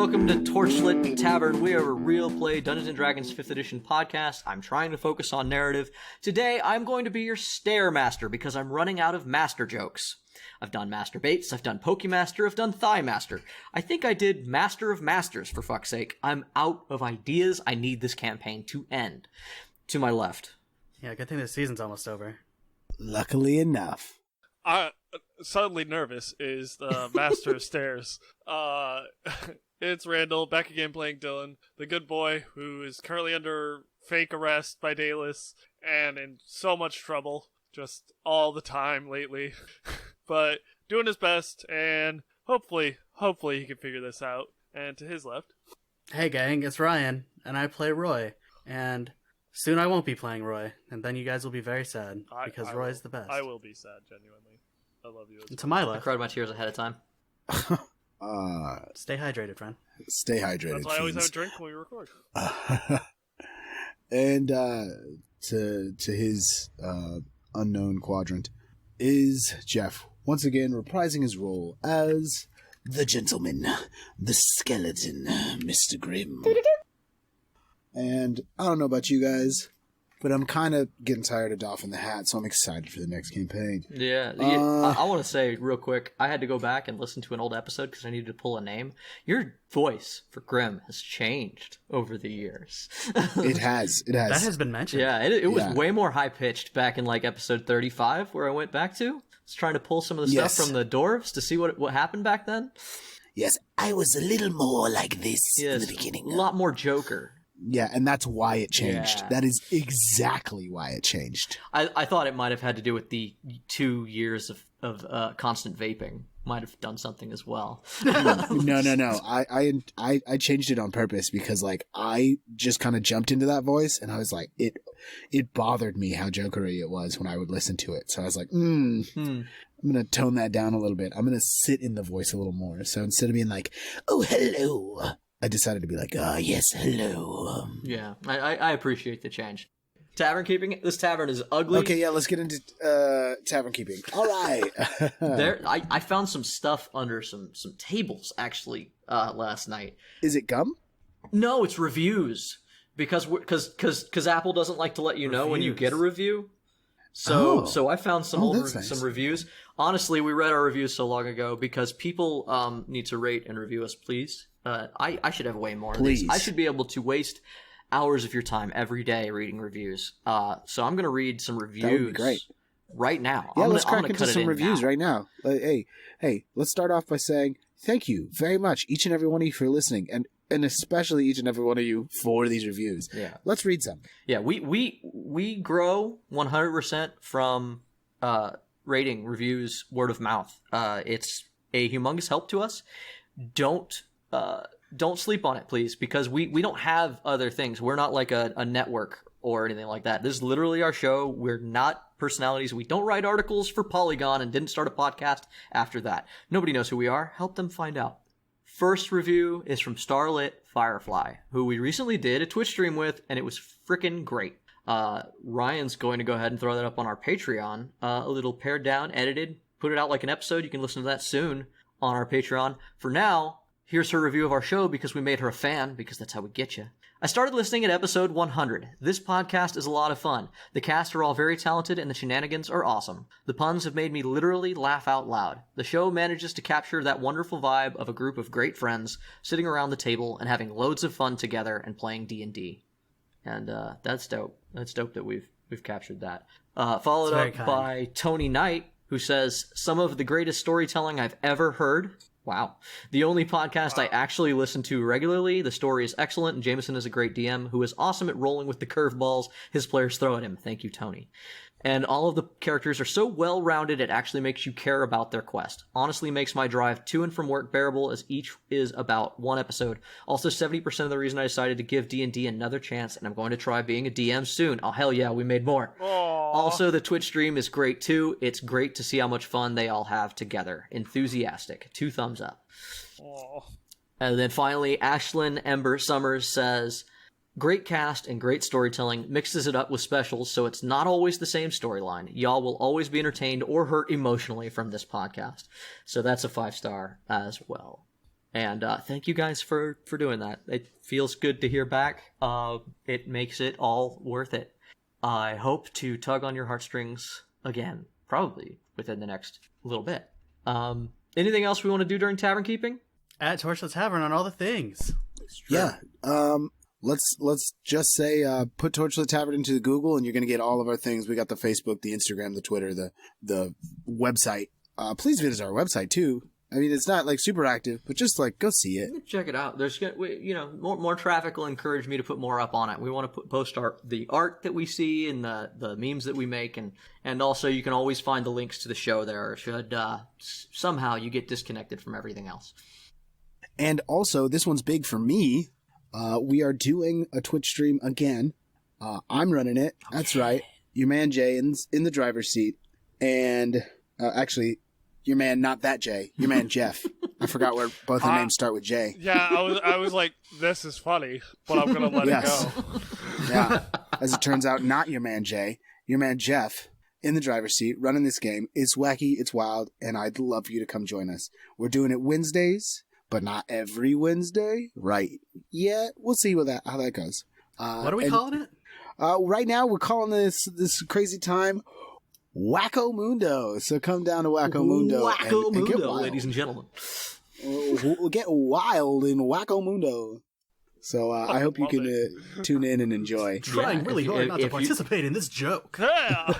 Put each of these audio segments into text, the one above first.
welcome to Torchlit Tavern. We are a real play Dungeons & Dragons 5th edition podcast. I'm trying to focus on narrative. Today, I'm going to be your Stairmaster because I'm running out of master jokes. I've done Masturbates, I've done Pokemaster, I've done Thigh Master. I think I did Master of Masters, for fuck's sake. I'm out of ideas. I need this campaign to end. To my left. Yeah, good thing the season's almost over. Luckily enough. Suddenly nervous is the Master of Stairs. It's Randall, back again playing Dillon, the good boy who is currently under fake arrest by Daedalus and in so much trouble just all the time lately. But doing his best, and hopefully he can figure this out. And to his left. Hey gang, it's Ryan, and I play Roy. And soon I won't be playing Roy, and then you guys will be very sad, because Roy's the best. I will be sad, genuinely. I love you. To my I left. cried my tears ahead of time. Stay hydrated, friend. Stay hydrated. That's why I always have a drink when we record. And to his unknown quadrant is Jeff, once again reprising his role as the gentleman, the skeleton, Mr. Grimm. And I don't know about you guys, but I'm kind of getting tired of doffing the hat, so I'm excited for the next campaign. Yeah. I want to say real quick, I had to go back and listen to an old episode because I needed to pull a name. Your voice for Grimm has changed over the years. It has. That has been mentioned. Yeah, it was way more high-pitched back in like episode 35 where I went back to. I was trying to pull some of the stuff from the dwarves to see what happened back then. Yes, I was a little more like this in the beginning. A lot more Joker. Yeah, and that's why it changed. Yeah. That is exactly why it changed. I thought it might have had to do with the 2 years of constant vaping. Might have done something as well. No. I changed it on purpose because like I just kind of jumped into that voice and I was like it bothered me how jokery it was when I would listen to it. So I was like, I'm gonna tone that down a little bit. I'm gonna sit in the voice a little more. So instead of being like, oh hello, I decided to be like, yes, hello. Yeah, I appreciate the change. Tavern keeping. This tavern is ugly. Okay, yeah, let's get into tavern keeping. All right. I found some stuff under some tables actually last night. Is it gum? No, it's reviews because Apple doesn't like to let you know when you get a review. So I found some some reviews. Honestly, we read our reviews so long ago because people need to rate and review us, please. I should have way more of these. I should be able to waste hours of your time every day reading reviews. So I'm going to read some reviews. That would be great. Right now. Yeah, let's crack into some reviews right now. Hey, let's start off by saying thank you very much, each and every one of you, for listening, and especially each and every one of you for these reviews. Yeah. Let's read some. Yeah, we grow 100% from rating, reviews, word of mouth. It's a humongous help to us. Don't sleep on it, please, because we don't have other things. We're not like a network or anything like that. This is literally our show. We're not personalities. We don't write articles for Polygon and didn't start a podcast after that. Nobody knows who we are. Help them find out. First review is from Starlit Firefly, who we recently did a Twitch stream with, and it was freaking great. Ryan's going to go ahead and throw that up on our Patreon. A little pared down, edited, put it out like an episode. You can listen to that soon on our Patreon. For now, here's her review of our show because we made her a fan, because that's how we get you. I started listening at episode 100. This podcast is a lot of fun. The cast are all very talented and the shenanigans are awesome. The puns have made me literally laugh out loud. The show manages to capture that wonderful vibe of a group of great friends sitting around the table and having loads of fun together and playing D&D. And that's dope. That's dope that we've captured that. Followed up by Tony Knight, who says, some of the greatest storytelling I've ever heard. Wow. The only podcast I actually listen to regularly. The story is excellent, and Jameson is a great DM who is awesome at rolling with the curveballs his players throw at him. Thank you, Tony. And all of the characters are so well-rounded it actually makes you care about their quest. Honestly makes my drive to and from work bearable, as each is about one episode. Also 70% of the reason I decided to give D&D another chance, and I'm going to try being a DM soon. Oh, hell yeah, we made more. Aww. Also, the Twitch stream is great too. It's great to see how much fun they all have together. Enthusiastic. 2 thumbs up. Aww. And then finally, Ashlyn Ember Summers says, great cast and great storytelling, mixes it up with specials so it's not always the same storyline. Y'all will always be entertained or hurt emotionally from this podcast. So that's a 5-star as well. And thank you guys for doing that. It feels good to hear back. It makes it all worth it. I hope to tug on your heartstrings again, probably within the next little bit. Anything else we want to do during tavern keeping? At Torchlit Tavern on all the things. Yeah. Let's just say put Torchlit Tavern into the Google, and you're going to get all of our things. We got the Facebook, the Instagram, the Twitter, the website. Please visit our website too. I mean, it's not like super active, but just like go see it. Check it out. There's, more traffic will encourage me to put more up on it. We want to post the art that we see and the memes that we make, and also you can always find the links to the show there. Should somehow you get disconnected from everything else. And also, this one's big for me. We are doing a Twitch stream again. I'm running it. Okay. That's right. Your man Jay in the driver's seat, and actually. Your man, not that Jay. Your man, Jeff. I forgot where both the names start with J. Yeah, I was like, this is funny, but I'm going to let it go. Yeah. As it turns out, not your man, Jay. Your man, Jeff, in the driver's seat, running this game. It's wacky, it's wild, and I'd love for you to come join us. We're doing it Wednesdays, but not every Wednesday. Right. Yeah, we'll see how that goes. What are we calling it? Right now, we're calling this crazy time Wacko Mundo. So come down to Wacko Mundo. Wacko Mundo, ladies and gentlemen. We'll get wild in Wacko Mundo. So I hope you can tune in and enjoy. Trying really hard not to participate in this joke. Yeah.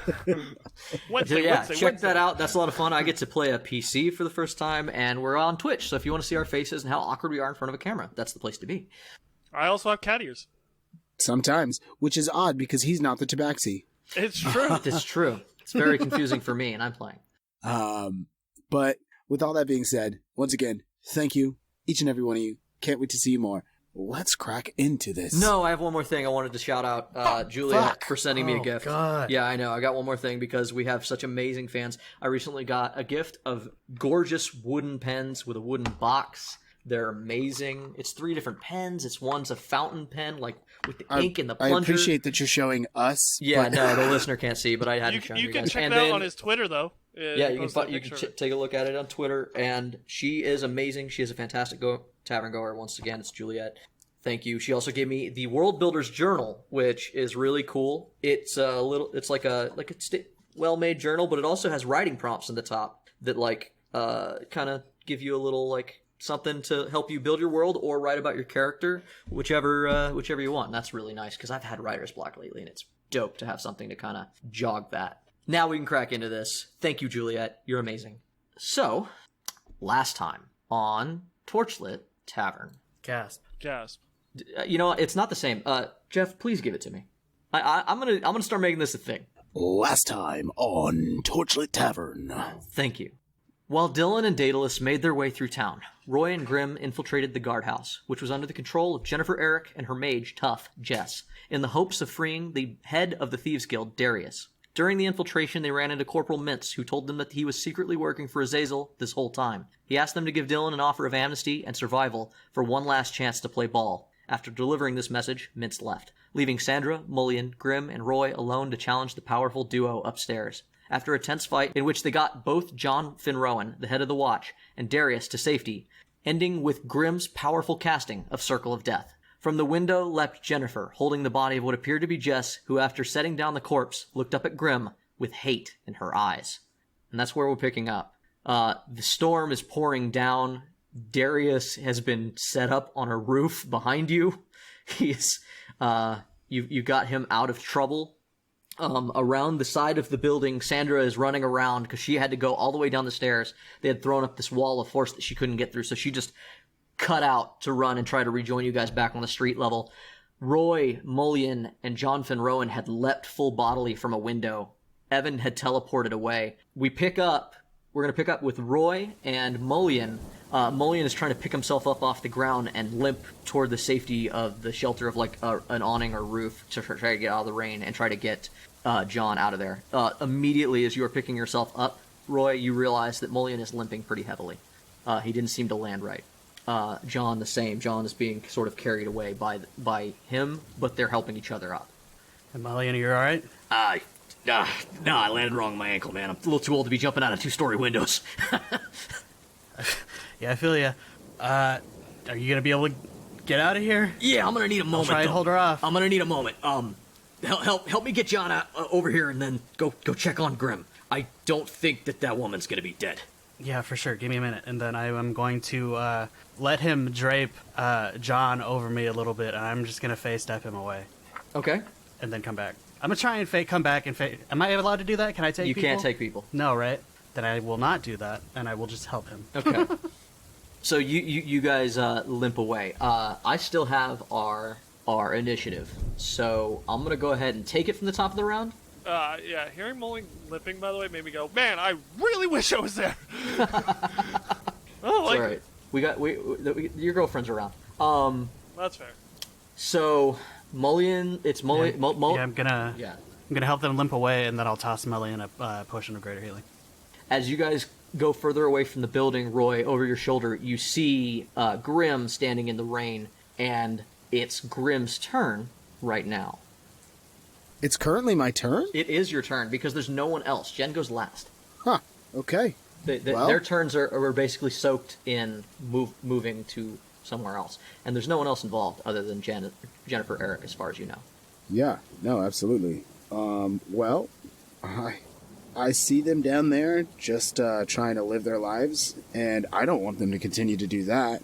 Wednesday, check that out. That's a lot of fun. I get to play a PC for the first time, and we're on Twitch. So if you want to see our faces and how awkward we are in front of a camera, that's the place to be. I also have cat ears. Sometimes, which is odd because he's not the tabaxi. It's true. It's true. It's very confusing for me, and I'm playing. But with all that being said, once again, thank you, each and every one of you. Can't wait to see you more. Let's crack into this. No, I have one more thing I wanted to shout out Juliet for sending me a gift. God. Yeah, I know. I got one more thing because we have such amazing fans. I recently got a gift of gorgeous wooden pens with a wooden box. They're amazing. It's 3 different pens. One's a fountain pen, like with the ink and the plunger. I appreciate that you're showing us. Yeah, no, the listener can't see, but I had to show you guys. You can check it out on his Twitter, though. Yeah, you can take a look at it on Twitter, and she is amazing. She is a fantastic tavern goer. Once again, it's Juliet. Thank you. She also gave me the World Builder's Journal, which is really cool. It's like a well-made journal, but it also has writing prompts in the top that kind of give you a little something to help you build your world or write about your character, whichever you want. And that's really nice because I've had writer's block lately, and it's dope to have something to kind of jog that. Now we can crack into this. Thank you, Juliet. You're amazing. So, last time on Torchlit Tavern. Gasp. It's not the same. Jeff, please give it to me. I'm gonna start making this a thing. Last time on Torchlit Tavern. Thank you. While Dillon and Daedalus made their way through town, Roy and Grimm infiltrated the guardhouse, which was under the control of Jennifer Eric and her mage, Tough, Jess, in the hopes of freeing the head of the Thieves Guild, Darius. During the infiltration, they ran into Corporal Mintz, who told them that he was secretly working for Azazel this whole time. He asked them to give Dillon an offer of amnesty and survival for one last chance to play ball. After delivering this message, Mintz left, leaving Sandra, Mullion, Grimm, and Roy alone to challenge the powerful duo upstairs. After a tense fight in which they got both John Finrowan, the head of the watch, and Darius to safety, ending with Grimm's powerful casting of Circle of Death. From the window leapt Jennifer, holding the body of what appeared to be Jess, who after setting down the corpse, looked up at Grimm with hate in her eyes. And that's where we're picking up. The storm is pouring down. Darius has been set up on a roof behind you. He's, you got him out of trouble. Around the side of the building, Sandra is running around because she had to go all the way down the stairs. They had thrown up this wall of force that she couldn't get through, so she just cut out to run and try to rejoin you guys back on the street level. Roy, Mullion, and John Finrowan had leapt full bodily from a window. Evan had teleported away. We're going to pick up with Roy and Mullion. Mullion is trying to pick himself up off the ground and limp toward the safety of the shelter of an awning or roof to try to get out of the rain and try to get John out of there. Immediately as you are picking yourself up, Roy, you realize that Mullion is limping pretty heavily. He didn't seem to land right. John the same. John is being sort of carried away by him, but they're helping each other up. And Mullion, are you alright? No, I landed wrong on my ankle, man. I'm a little too old to be jumping out of 2-story windows. Yeah, I feel ya. Are you gonna be able to get out of here? Yeah, I'm gonna need a moment. Try and hold her off. I'm gonna need a moment. Help me get John out, over here, and then go check on Grimm. I don't think that woman's gonna be dead. Yeah, for sure. Give me a minute, and then I am going to let him drape John over me a little bit, and I'm just gonna face step him away. Okay. And then come back. I'm gonna try and come back and Am I allowed to do that? Can I take people? You can't take people. No, right? Then I will not do that, and I will just help him. Okay. So you guys limp away. I still have our initiative, so I'm gonna go ahead and take it from the top of the round. Yeah, hearing Mulling limping, by the way, made me go, man, I really wish I was there. Oh, like, all right. Your girlfriend's around. That's fair. So Mullion, it's Mullion. Yeah, I'm gonna help them limp away, and then I'll toss Mullion a potion of greater healing. As you guys go further away from the building, Roy, over your shoulder, you see Grimm standing in the rain, and it's Grimm's turn right now. It's currently my turn? It is your turn, because there's no one else. Jen goes last. Huh, okay. Their turns are basically soaked in moving to somewhere else. And there's no one else involved other than Jennifer Eric, as far as you know. Yeah, no, absolutely. Well, I see them down there just trying to live their lives, and I don't want them to continue to do that.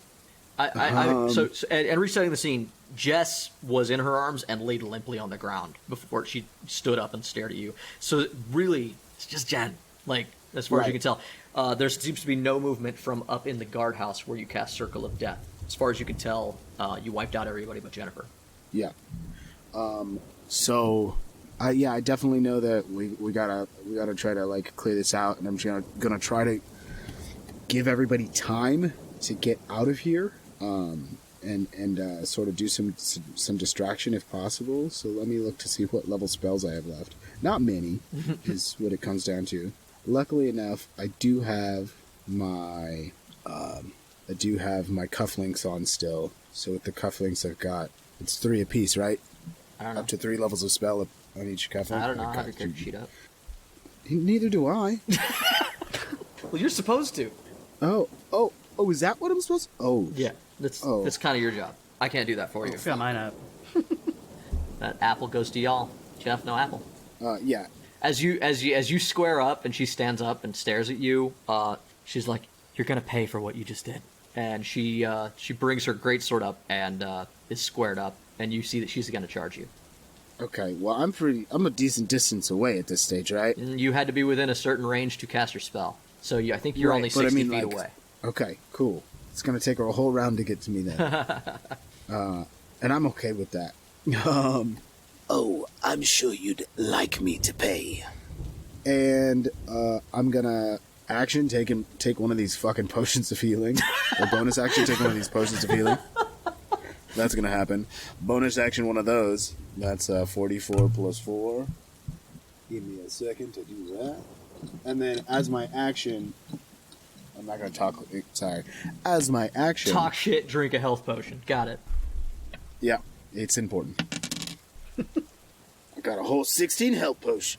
So resetting the scene, Jess was in her arms and laid limply on the ground before she stood up and stared at you. So really, it's just Jen, like, as far as you can tell. There seems to be no movement from up in the guardhouse where you cast Circle of Death. As far as you can tell, you wiped out everybody but Jennifer. Yeah. I definitely know that we gotta try to, like, clear this out, and I'm gonna try to give everybody time to get out of here, and sort of do some distraction if possible. So let me look to see what level spells I have left. Not many is what it comes down to. Luckily enough, I do have my cufflinks on still. So with the cufflinks I've got, it's 3 apiece, right? I don't know. Up to 3 levels of spell on each cufflink. I don't know. I have your character sheet up. Neither do I. Well, you're supposed to. Oh, is that what I'm supposed to? Oh. Yeah, that's kind of your job. I can't do that for you. I got mine up. That apple goes to y'all. Jeff, no apple. Yeah. As you square up and she stands up and stares at you, she's like, "You're gonna pay for what you just did." And she brings her greatsword up and is squared up, and you see that she's gonna charge you. Okay, well, I'm a decent distance away at this stage, right? And you had to be within a certain range to cast your spell. So I think you're only 60 feet away. Okay, cool. It's gonna take her a whole round to get to me then. And I'm okay with that. I'm sure you'd like me to pay. And I'm gonna action take one of these fucking potions of healing. Or bonus action take one of these potions of healing. That's gonna happen. Bonus action one of those. That's 44 plus 4. Give me a second to do that. And then as my action... I'm not gonna talk... Sorry. As my action... Talk shit, drink a health potion. Got it. Yeah, it's important. I got a whole 16 health points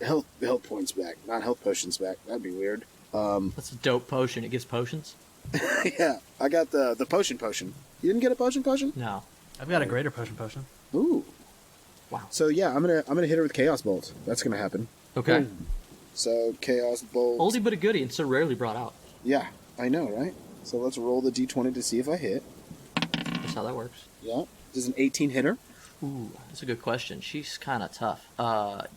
back. Not health potions back. That'd be weird. That's a dope potion. It gives potions? Yeah, I got the potion. You didn't get a potion? No. I've got a greater potion. Ooh. Wow. So yeah, I'm gonna hit her with Chaos Bolt. That's gonna happen. Okay. Boom. So Chaos Bolt. Oldie but a goodie, and so rarely brought out. Yeah, I know, right? So let's roll the d20 to see if I hit. That's how that works. Yeah. Does an 18 hit her? Ooh, that's a good question. She's kind of tough.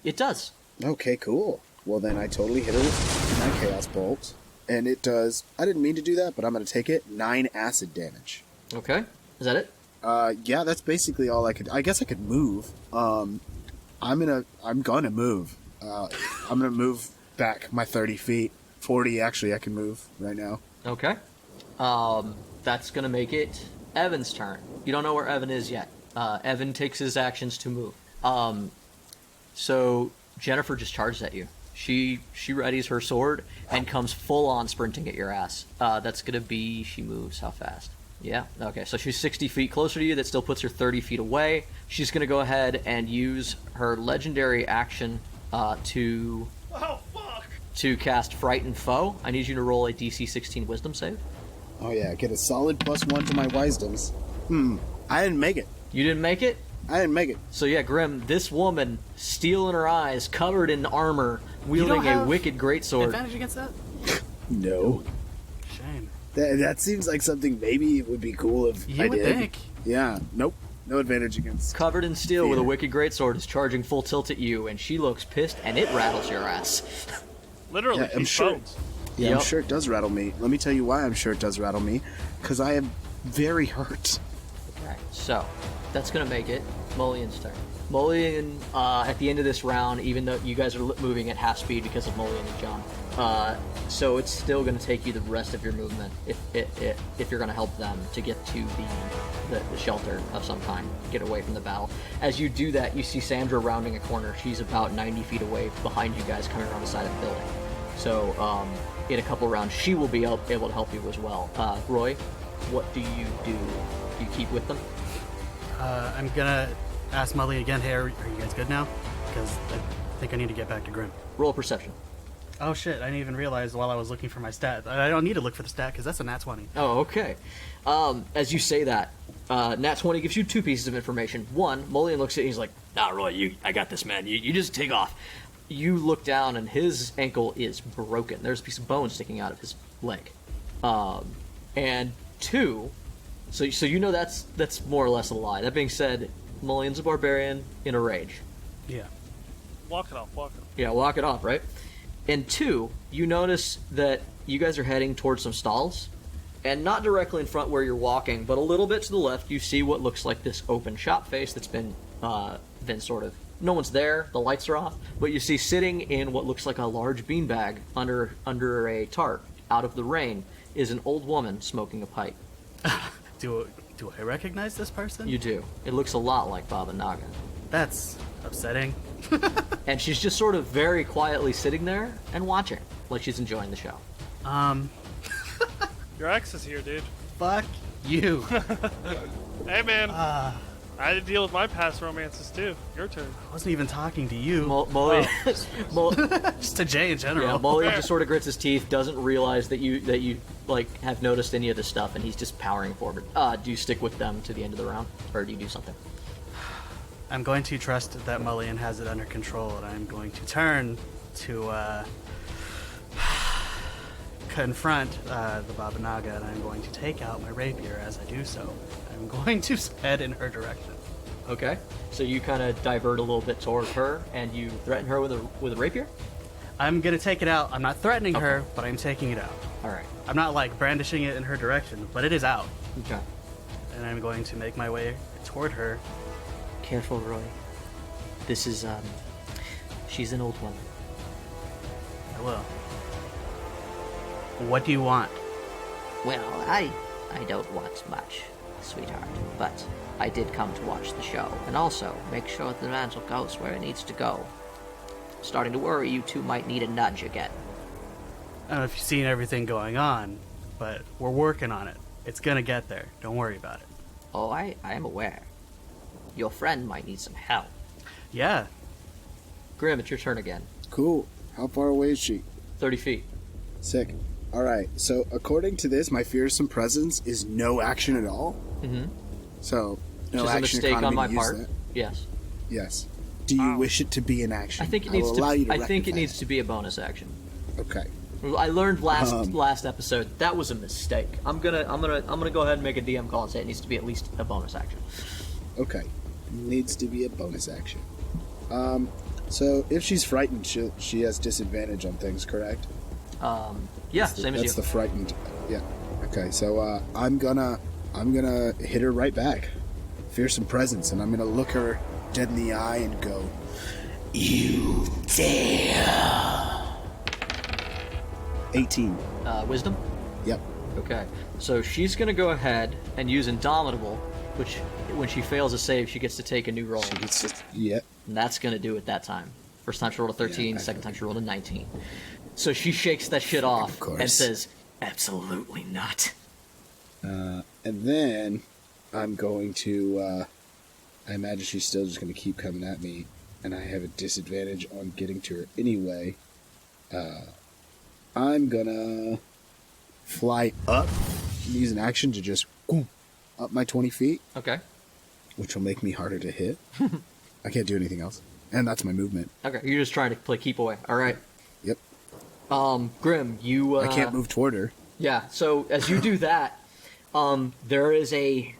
It does. Okay, cool. Well, then I totally hit her with my Chaos Bolt. And it does... I didn't mean to do that, but I'm going to take it. 9 acid damage. Okay. Is that it? Yeah, that's basically all I could... I guess I could move. I'm gonna move. I'm gonna move back my 30 feet. 40, actually, I can move right now. Okay. That's gonna make it Evan's turn. You don't know where Evan is yet. Evan takes his actions to move. So Jennifer just charges at you. She readies her sword and comes full on sprinting at your ass. That's gonna be... She moves how fast? Yeah, okay, so she's 60 feet closer to you. That still puts her 30 feet away. She's going to go ahead and use her legendary action to cast Frighten Foe. I need you to roll a DC 16 Wisdom save. Oh yeah, get a solid +1 to my wisdoms. I didn't make it. You didn't make it? I didn't make it. So yeah, Grimm, this woman, steel in her eyes, covered in armor, You wielding don't a have wicked greatsword. Advantage against that? No. Shame. That seems like something maybe it would be cool if You I would did. think. Yeah. Nope. No advantage against. Covered in steel with a Yeah. wicked greatsword is charging full tilt at you, and she looks pissed, and it rattles your ass. Literally, Yeah, I'm she's sure. bones. Yeah, Yep. I'm sure it does rattle me. Let me tell you why I'm sure it does rattle me. Because I am very hurt. Right, so that's gonna make it Mullion's turn. Mullion, at the end of this round, even though you guys are moving at half speed because of Mullion and John, so it's still gonna take you the rest of your movement if you're gonna help them to get to the shelter of some kind, get away from the battle. As you do that, you see Sandra rounding a corner. She's about 90 feet away behind you guys, coming around the side of the building. So in a couple rounds, she will be able to help you as well. Roy, what do you do? Do you keep with them? I'm gonna ask Molly again, hey, are you guys good now? Because I think I need to get back to Grimm. Roll perception. Oh shit, I didn't even realize while I was looking for my stat. I don't need to look for the stat because that's a nat 20. Oh, okay. As you say that, Nat 20 gives you two pieces of information. One, Mullion looks at you and he's like, nah, Roy, I got this, man. You just take off. You look down and his ankle is broken. There's a piece of bone sticking out of his leg. And two, so you know that's more or less a lie. That being said, Mullion's a barbarian in a rage. Yeah. Walk it off. Yeah, walk it off, right? And two, you notice that you guys are heading towards some stalls, and not directly in front where you're walking, but a little bit to the left, you see what looks like this open shop face that's been sort of... No one's there, the lights are off, but you see sitting in what looks like a large beanbag under a tarp, out of the rain, is an old woman smoking a pipe. Do I recognize this person? You do. It looks a lot like Baba Naga. That's upsetting. And she's just sort of very quietly sitting there and watching, like she's enjoying the show. Your ex is here, dude. Fuck you. Hey, man. I had to deal with my past romances, too. Your turn. I wasn't even talking to you. Mullion, Just to Jay in general. yeah, Mullion just sort of grits his teeth, doesn't realize that you like have noticed any of this stuff, and he's just powering forward. Do you stick with them to the end of the round, or do you do something? I'm going to trust that Mullion has it under control, and I'm going to turn to confront the Baba Naga, and I'm going to take out my rapier as I do so. I'm going to head in her direction. Okay, so you kind of divert a little bit towards her, and you threaten her with a rapier? I'm going to take it out. I'm not threatening Okay. her, but I'm taking it out. All right. I'm not, like, brandishing it in her direction, but it is out. Okay. And I'm going to make my way toward her. Careful, Roy. This is, she's an old woman. I will. What do you want? Well, I don't want much, sweetheart, but I did come to watch the show, and also make sure the mantle goes where it needs to go. Starting to worry you two might need a nudge again. I don't know if you've seen everything going on, but we're working on it. It's gonna get there. Don't worry about it. Oh, I am aware. Your friend might need some help. Yeah. Grimm, it's your turn again. Cool. How far away is she? 30 feet. Sick. Alright, so according to this, my fearsome presence is no action at all? Mm-hmm. So, no Which is a action mistake economy on my to use part. that? Yes. Yes. Do you wish it to be an action? I think it I needs will to. allow you to I think it rectify needs to be a bonus action. Okay. I learned last episode that was a mistake. I'm gonna go ahead and make a DM call and say it needs to be at least a bonus action. Okay. Needs to be a bonus action. So if she's frightened, she has disadvantage on things, correct? Yeah, same as you. That's the frightened. Yeah. Okay. So I'm gonna hit her right back. Fearsome presence, and I'm gonna look her dead in the eye and go, "You dare!" 18. Wisdom. Yep. Okay, so she's gonna go ahead and use Indomitable, which when she fails a save, she gets to take a new roll, She gets to, yep. and that's gonna do it that time. First time she rolled a 13, Yeah, second time she rolled a 19. So she shakes that shit off course. and says, "Absolutely not." And then I'm going to. I imagine she's still just going to keep coming at me, and I have a disadvantage on getting to her anyway. I'm gonna fly up use an action to just up my 20 feet, Okay. which will make me harder to hit. I can't do anything else. And that's my movement. Okay. You're just trying to play keep away. All right. Yep. Grim, you. I can't move toward her. Yeah. So as you do that, there is a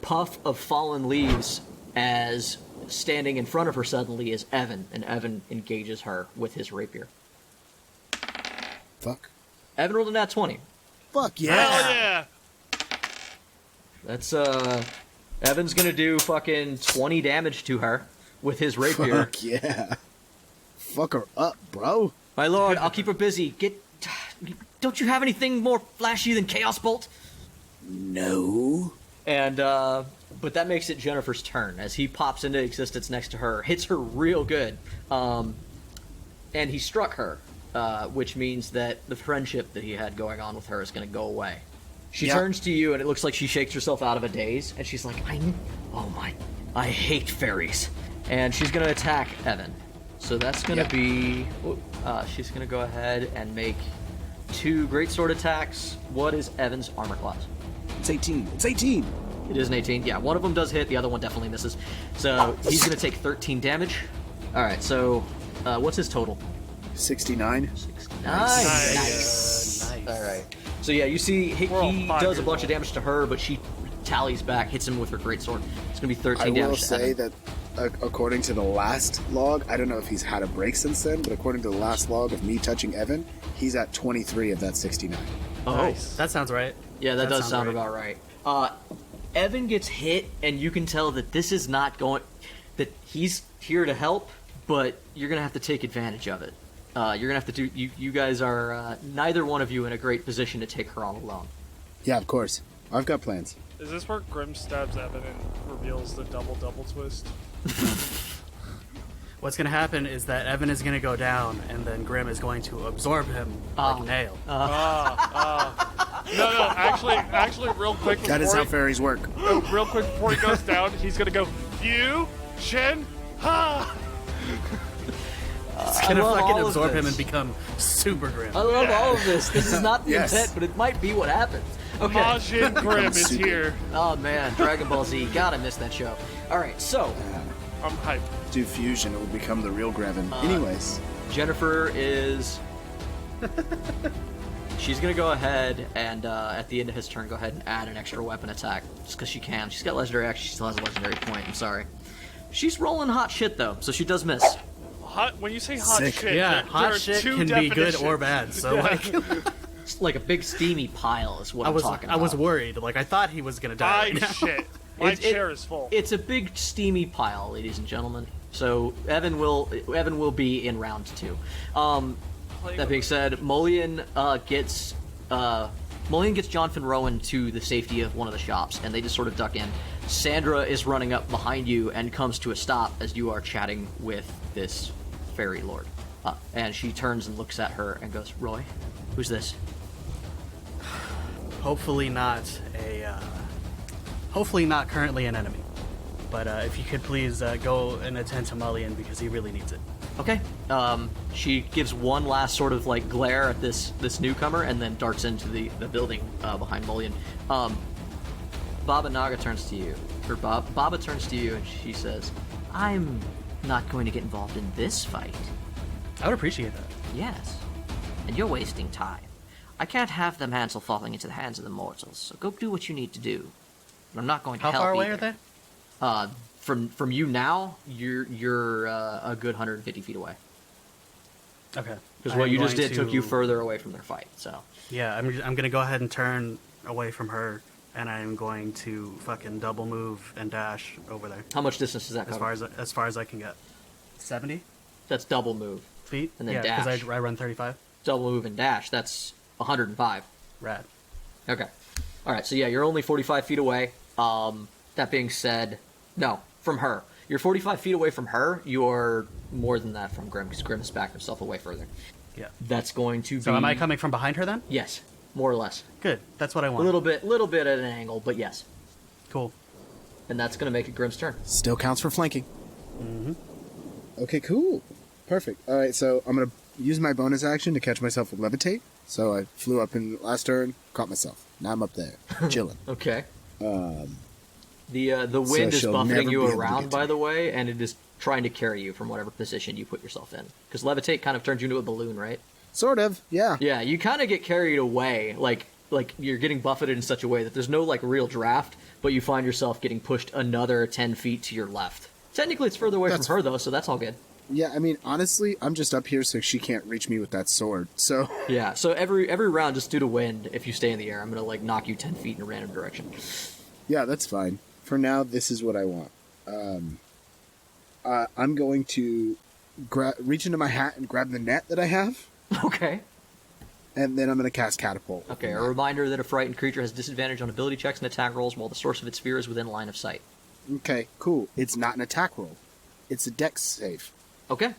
puff of fallen leaves as standing in front of her suddenly is Evan, and Evan engages her with his rapier. Fuck. Evan rolled a nat 20. Fuck yeah. Hell yeah! That's Evan's gonna do fucking 20 damage to her with his rapier. Fuck yeah. Fuck her up, bro. My lord, I'll keep her busy. Don't you have anything more flashy than Chaos Bolt? No. And but that makes it Jennifer's turn as he pops into existence next to her, hits her real good, and he struck her, which means that the friendship that he had going on with her is going to go away. She turns to you, and it looks like she shakes herself out of a daze, and she's like, I hate fairies. And she's going to attack Evan. So that's going to be, she's going to go ahead and make 2 greatsword attacks. What is Evan's armor class? It's 18. It's 18. It is an 18. Yeah, one of them does hit, the other one definitely misses. So he's going to take 13 damage. All right, so what's his total? 69. 69. Nice. Nice. All right. So yeah, you see he all 5 does a years bunch of old. damage to her, but she tallies back, hits him with her greatsword. It's going to be 13 I will damage to say Evan. that according to the last log, I don't know if he's had a break since then, but according to the last log of me touching Evan, he's at 23 of that 69. Oh, Nice. That sounds right. yeah, that does sound right. about right. Evan gets hit, and you can tell that this is not going... that he's here to help, but you're going to have to take advantage of it. You're going to have to do... You guys are neither one of you in a great position to take her on alone. Yeah, of course. I've got plans. Is this where Grimm stabs Evan and reveals the double twist? What's going to happen is that Evan is going to go down, and then Grimm is going to absorb him like a nail. No, actually, real quick. That is how before fairies work. real quick before he goes down, he's gonna go, "You, Shen, ha!" It's going to love fucking all of absorb him this. and become super Grimm. I love all of this. This is not the Yes. intent, but it might be what happens. Okay. Majin Grimm is Super. here. Oh man, Dragon Ball Z. God, I missed that show. All right, so I'm hyped. Do fusion, it will become the real Grevin. Anyways, Jennifer is. She's gonna go ahead and at the end of his turn, go ahead and add an extra weapon attack just because she can. She's got legendary action. She still has a legendary point. I'm sorry. She's rolling hot shit though, so she does miss. Hot. When you say hot Sick. shit, Yeah, there hot are shit two can be good or definitions. bad. So like, It's like a big steamy pile is what I'm talking about. I was worried. Like I thought he was gonna die. High shit. My It- chair is full. It's a big steamy pile, ladies and gentlemen. So Evan will be in round 2. That being said, Mullion gets Jonathan Rowan to the safety of one of the shops, and they just sort of duck in. Sandra is running up behind you and comes to a stop as you are chatting with this fairy lord. And she turns and looks at her and goes, "Roy, who's this?" Hopefully not currently an enemy. But if you could please go and attend to Mullion because he really needs it. Okay. She gives one last sort of like glare at this newcomer and then darts into the building behind Mullion. Baba Naga turns to you. Baba turns to you and she says, "I'm not going to get involved in this fight." I would appreciate that. Yes, and you're wasting time. I can't have the mantle falling into the hands of the mortals, so go do what you need to do. And I'm not going to How help far away either. are they? From you now, you're a good 150 feet away. Okay. Because what I'm you just going did took you to- further away from their fight. So Yeah, I'm gonna go ahead and turn away from her, and I'm going to fucking double move and dash over there how much distance does that as cover? far as I can get. 70 That's double move. feet. And then yeah, dash. because I run 35. Double move and dash. That's 105. Rad. Okay. All right. So yeah, you're only 45 feet away. That being said, no, from her. You're 45 feet away from her. You're more than that from Grimm because Grimm has backed himself away further. Yeah. That's going to be. So am I coming from behind her then? Yes, more or less. Good. That's what I A want. little bit at an angle, but yes. Cool. And that's going to make it Grimm's turn. still counts for flanking. Okay, cool. Perfect. All right, so I'm going to use my bonus action to catch myself with Levitate. So I flew up in last turn, caught myself. Now I'm up there, chilling. Okay. The wind So is she'll never buffeting be you able to around, get to by me. the way, and it is trying to carry you from whatever position you put yourself in. Because levitate kind of turns you into a balloon, right? Sort of, yeah. Yeah, you kind of get carried away, like you're getting buffeted in such a way that there's no like real draft, but you find yourself getting pushed another 10 feet to your left. Technically, it's further away That's- from her though, so that's all good. Yeah, I mean, honestly, I'm just up here so she can't reach me with that sword. So, Yeah, so every round, just due to wind, if you stay in the air, I'm gonna like knock you 10 feet in a random direction. yeah, that's fine. For now, this is what I want. I'm going to reach into my hat and grab the net that I have, Okay. and then I'm going to cast Catapult. Okay, a reminder that a frightened creature has disadvantage on ability checks and attack rolls while the source of its fear is within line of sight. Okay, cool. It's not an attack roll. It's a dex save. Okay.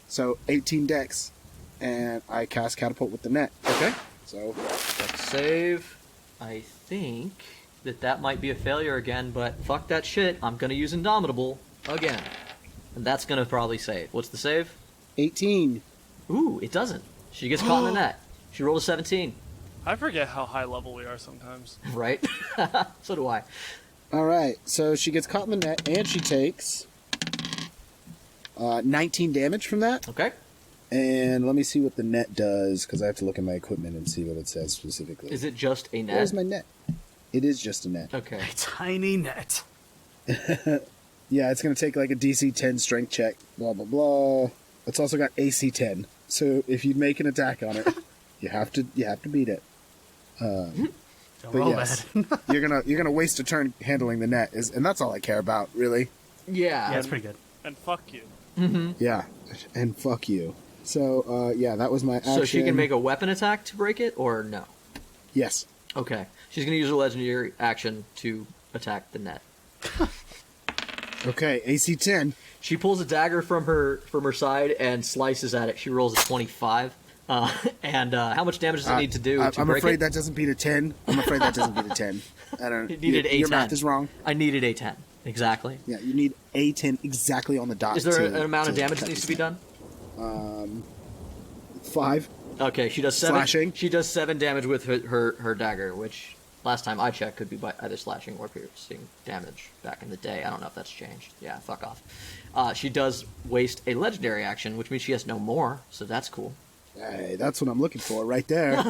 So 18 dex, and I cast Catapult with the net. Okay. So Let's save. I think that might be a failure again, but fuck that shit. I'm gonna use Indomitable again. And that's gonna probably save. What's the save? 18. Ooh, it doesn't. She gets caught in the net. She rolled a 17. I forget how high level we are sometimes. Right? So do I. All right, so she gets caught in the net, and she takes 19 damage from that. Okay. And let me see what the net does, because I have to look at my equipment and see what it says specifically. Is it just a net? Where's my net? It is just a net. Okay. A tiny net. Yeah, it's going to take like a DC 10 strength check, blah, blah, blah. It's also got AC 10. So if you make an attack on it, you have to beat it. Don't But roll yes, bad. you're gonna waste a turn handling the net, and that's all I care about, really. Yeah. Yeah, that's pretty good. And fuck you. Yeah, and fuck you. So yeah, that was my action. So she can make a weapon attack to break it, or no? Yes. Okay. She's gonna use her legendary action to attack the net. Okay, AC 10. She pulls a dagger from her side and slices at it. She rolls a 25. And how much damage does it need to do to I'm break afraid it? that doesn't beat a 10. I'm afraid that doesn't beat a 10. I don't. It needed a Your 10. math is wrong. I needed a 10. Exactly. Yeah, you need a 10 exactly on the dot. Is there to- an amount of to damage cut that needs to this be thing. done? 5. Okay, she does 7. Slashing. She does 7 damage with her dagger, which last time I checked could be by either slashing or piercing damage back in the day. I don't know if that's changed. Yeah, fuck off. She does waste a legendary action, which means she has no more, so that's cool. Hey, that's what I'm looking for right there.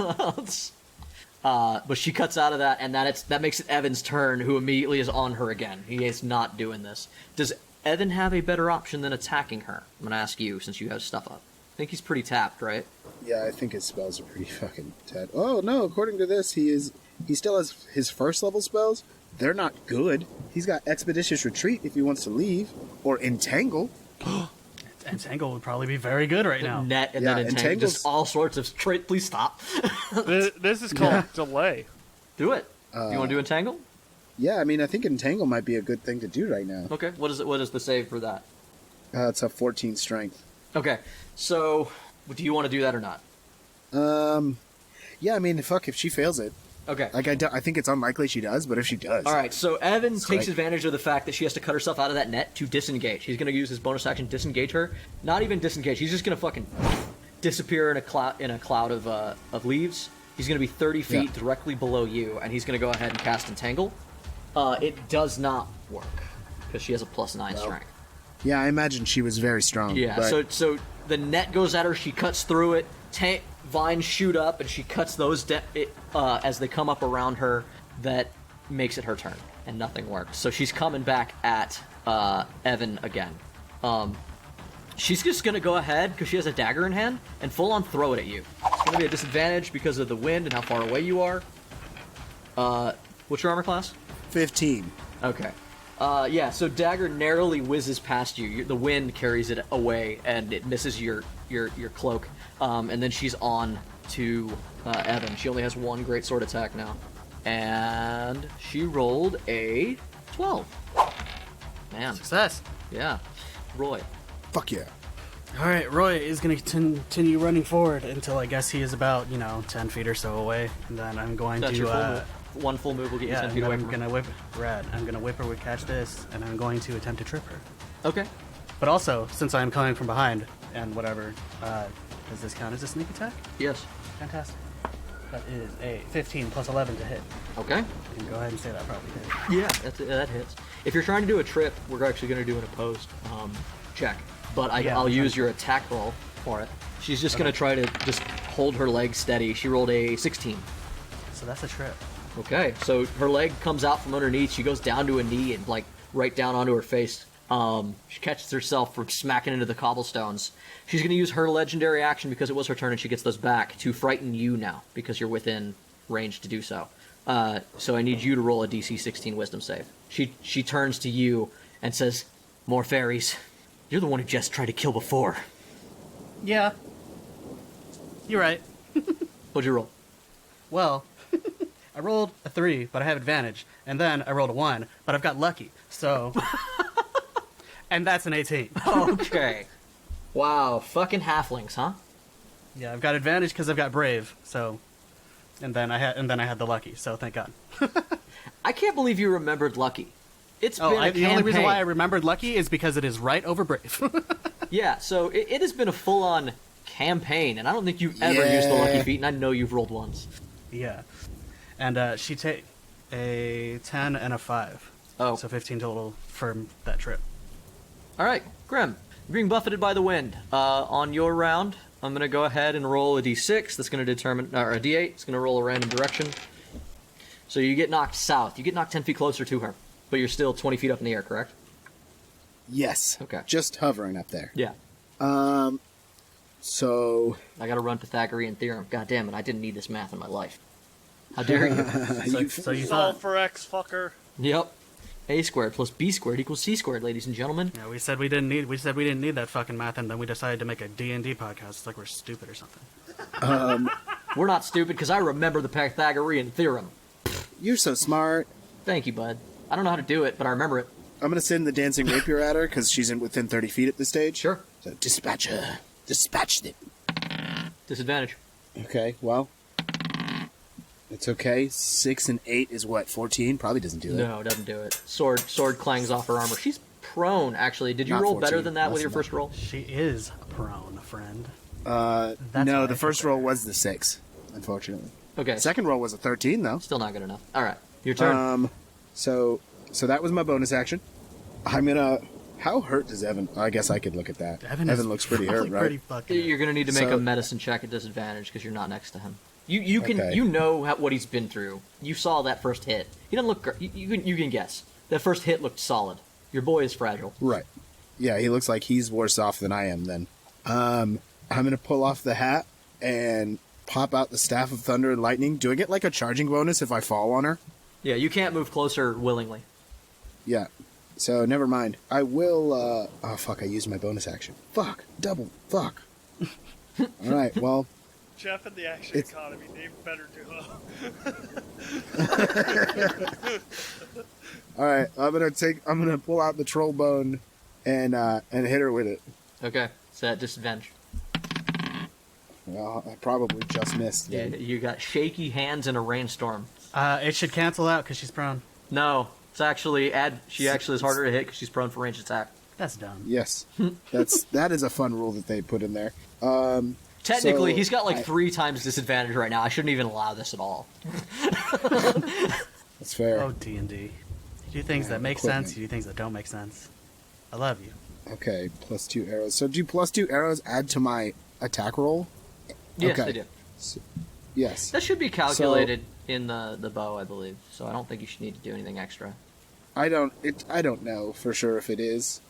But she cuts out of that, and that makes it Evan's turn, who immediately is on her again. He is not doing this. Does Evan have a better option than attacking her? I'm going to ask you, since you have stuff up. I think he's pretty tapped, right? Yeah, I think his spells are pretty fucking dead. Oh no, according to this, he still has his first level spells. They're not good. He's got Expeditious Retreat if he wants to leave, or Entangle. Entangle would probably be very good right now. Net and Yeah, then entangle. Entangle's- Just all sorts of straight. Please stop. This is called delay. Do it. You want to do entangle? Yeah, I mean, I think Entangle might be a good thing to do right now. Okay. What is the save for that? It's a 14 strength. Okay. So, do you want to do that or not? Yeah, I mean, fuck, if she fails it. Okay. Like, I think it's unlikely she does, but if she does. All right, so Evan takes Strike. advantage of the fact that she has to cut herself out of that net to disengage. He's going to use his bonus action disengage her. Not even disengage. He's just going to fucking disappear in a cloud of leaves. He's going to be 30 feet Yeah. directly below you, and he's going to go ahead and cast Entangle. It does not work because she has a +9 strength. Yeah, I imagine she was very strong. Yeah, but so the net goes at her, she cuts through it, vines shoot up, and she cuts those as they come up around her. That makes it her turn, and nothing works. So she's coming back at Evan again. She's just going to go ahead, because she has a dagger in hand, and full-on throw it at you. It's going to be a disadvantage because of the wind and how far away you are. What's your armor class? 15. Okay. Yeah, so dagger narrowly whizzes past you. The wind carries it away, and it misses your cloak. And then she's on to Evan. She only has one great sword attack now. And she rolled a 12. Man, Success. yeah. Roy. Fuck yeah. All right, Roy is going to continue running forward until I guess he is about 10 feet or so away, and then I'm going That's to. your full move. One full move will get you 10 feet away I'm from her. gonna whip. Rad. I'm gonna whip her with catch this, and I'm going to attempt to trip her. Okay. But also, since I'm coming from behind and whatever, does this count as a sneak attack? Yes. Fantastic. That is a 15 plus 11 to hit. Okay. You can go ahead and say that probably hit. Yeah, that hits. If you're trying to do a trip, we're actually going to do an opposed check. But I'll use your attack roll for it. She's just going to try to just hold her leg steady. She rolled a 16. So that's a trip. Okay, so her leg comes out from underneath. She goes down to a knee and like right down onto her face. She catches herself from smacking into the cobblestones. She's going to use her legendary action because it was her turn and she gets those back to frighten you now because you're within range to do so. So I need you to roll a DC 16 Wisdom save. She turns to you and says, "More fairies. You're the one who just tried to kill before." Yeah. You're right. What'd you roll? Well, I rolled a 3, but I have advantage. And then I rolled a 1, but I've got lucky. So... and that's an 18. Okay. Wow, fucking halflings, huh? Yeah, I've got advantage because I've got brave. So... And then I had the lucky, so thank God. I can't believe you remembered lucky. It's been a the only reason campaign. why I remembered lucky is because it is right over brave. Yeah, so it has been a full-on campaign, and I don't think you've ever used the lucky feat, and I know you've rolled once. Yeah. And she take a 10 and a 5. Oh. So 15 total for that trip. All right, Grimm, being buffeted by the wind. On your round, I'm going to go ahead and roll a d6. That's going to determine, or a d8. It's going to roll a random direction. So you get knocked south. You get knocked 10 feet closer to her, but you're still 20 feet up in the air, correct? Yes. Okay. Just hovering up there. Yeah. So... I got to run Pythagorean theorem. God damn it, I didn't need this math in my life. How dare you? So you Solve thought... for X, fucker. Yep. A squared plus B squared equals C squared, ladies and gentlemen. Yeah, we said we didn't need that fucking math, and then we decided to make a D&D podcast. It's like we're stupid or something. We're not stupid because I remember the Pythagorean theorem. You're so smart. Thank you, bud. I don't know how to do it, but I remember it. I'm going to send the dancing rapier at her because she's within 30 feet at this stage. Sure. So dispatch her. Dispatch them. Disadvantage. Okay, well... It's okay. 6 and 8 is what? 14? Probably doesn't do that. No, doesn't do it. Sword clangs off her armor. She's prone, actually. Did you Not roll 14, better than that with less your than first roll? She is prone, friend. No, what the I first thought. roll was the 6, unfortunately. Okay. Second roll was a 13, though. Still not good enough. All right. Your turn. So that was my bonus action. I'm gonna... How hurt does Evan... I guess I could look at that. Evan looks pretty hurt, probably right? Pretty fucking You're going to need to make So- a medicine check at disadvantage because you're not next to him. You can Okay. you know what he's been through. You saw that first hit. He doesn't look. You can guess. That first hit looked solid. Your boy is fragile. Right. Yeah, he looks like he's worse off than I am then. I'm gonna pull off the hat and pop out the Staff of Thunder and Lightning. Do I get like a charging bonus if I fall on her? Yeah, you can't move closer willingly. Yeah. So never mind. I will oh fuck, I used my bonus action. Fuck. Double fuck. Alright, well, Jeff and the action It's- economy, name better duo. alright, I'm gonna pull out the troll bone and hit her with it. Okay, so at disadvantage. Well, I probably just missed. Yeah, you got shaky hands in a rainstorm. It should cancel out because she's prone. No, it's actually she actually is harder to hit because she's prone for ranged attack. That's dumb. Yes. That is a fun rule that they put in there. Technically, So, he's got like 3 times disadvantage right now. I shouldn't even allow this at all. That's fair. Oh, D&D. You do things that make equipment. sense, you do things that don't make sense. I love you. Okay, plus 2 arrows. So do plus 2 arrows add to my attack roll? Yes, Okay. they do. Yes. That should be calculated in the bow, I believe. So I don't think you should need to do anything extra. I don't know for sure if it is.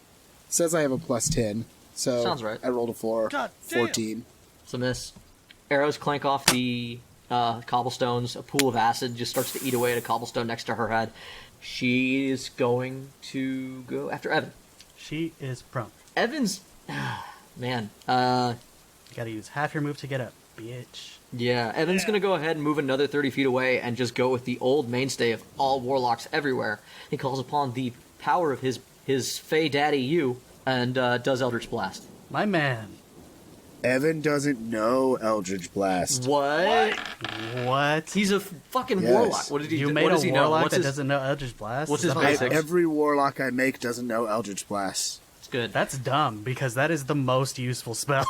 It says I have a plus 10. So Sounds right. I rolled a 4. God damn. 14. It's a miss. Arrows clank off the cobblestones. A pool of acid just starts to eat away at a cobblestone next to her head. She is going to go after Evan. She is prone. Evan's... Man. You gotta use half your move to get up, bitch. Yeah, Evan's going to go ahead and move another 30 feet away and just go with the old mainstay of all warlocks everywhere. He calls upon the power of his fey daddy, you, and does Eldritch Blast. My man. Evan doesn't know Eldritch Blast. What? What? He's a fucking Yes. warlock. What did he You do? made What a does he know? warlock What's that his... doesn't know Eldritch Blast? what's Is his that basics? Every warlock I make doesn't know Eldritch Blast. It's good. That's dumb, because that is the most useful spell.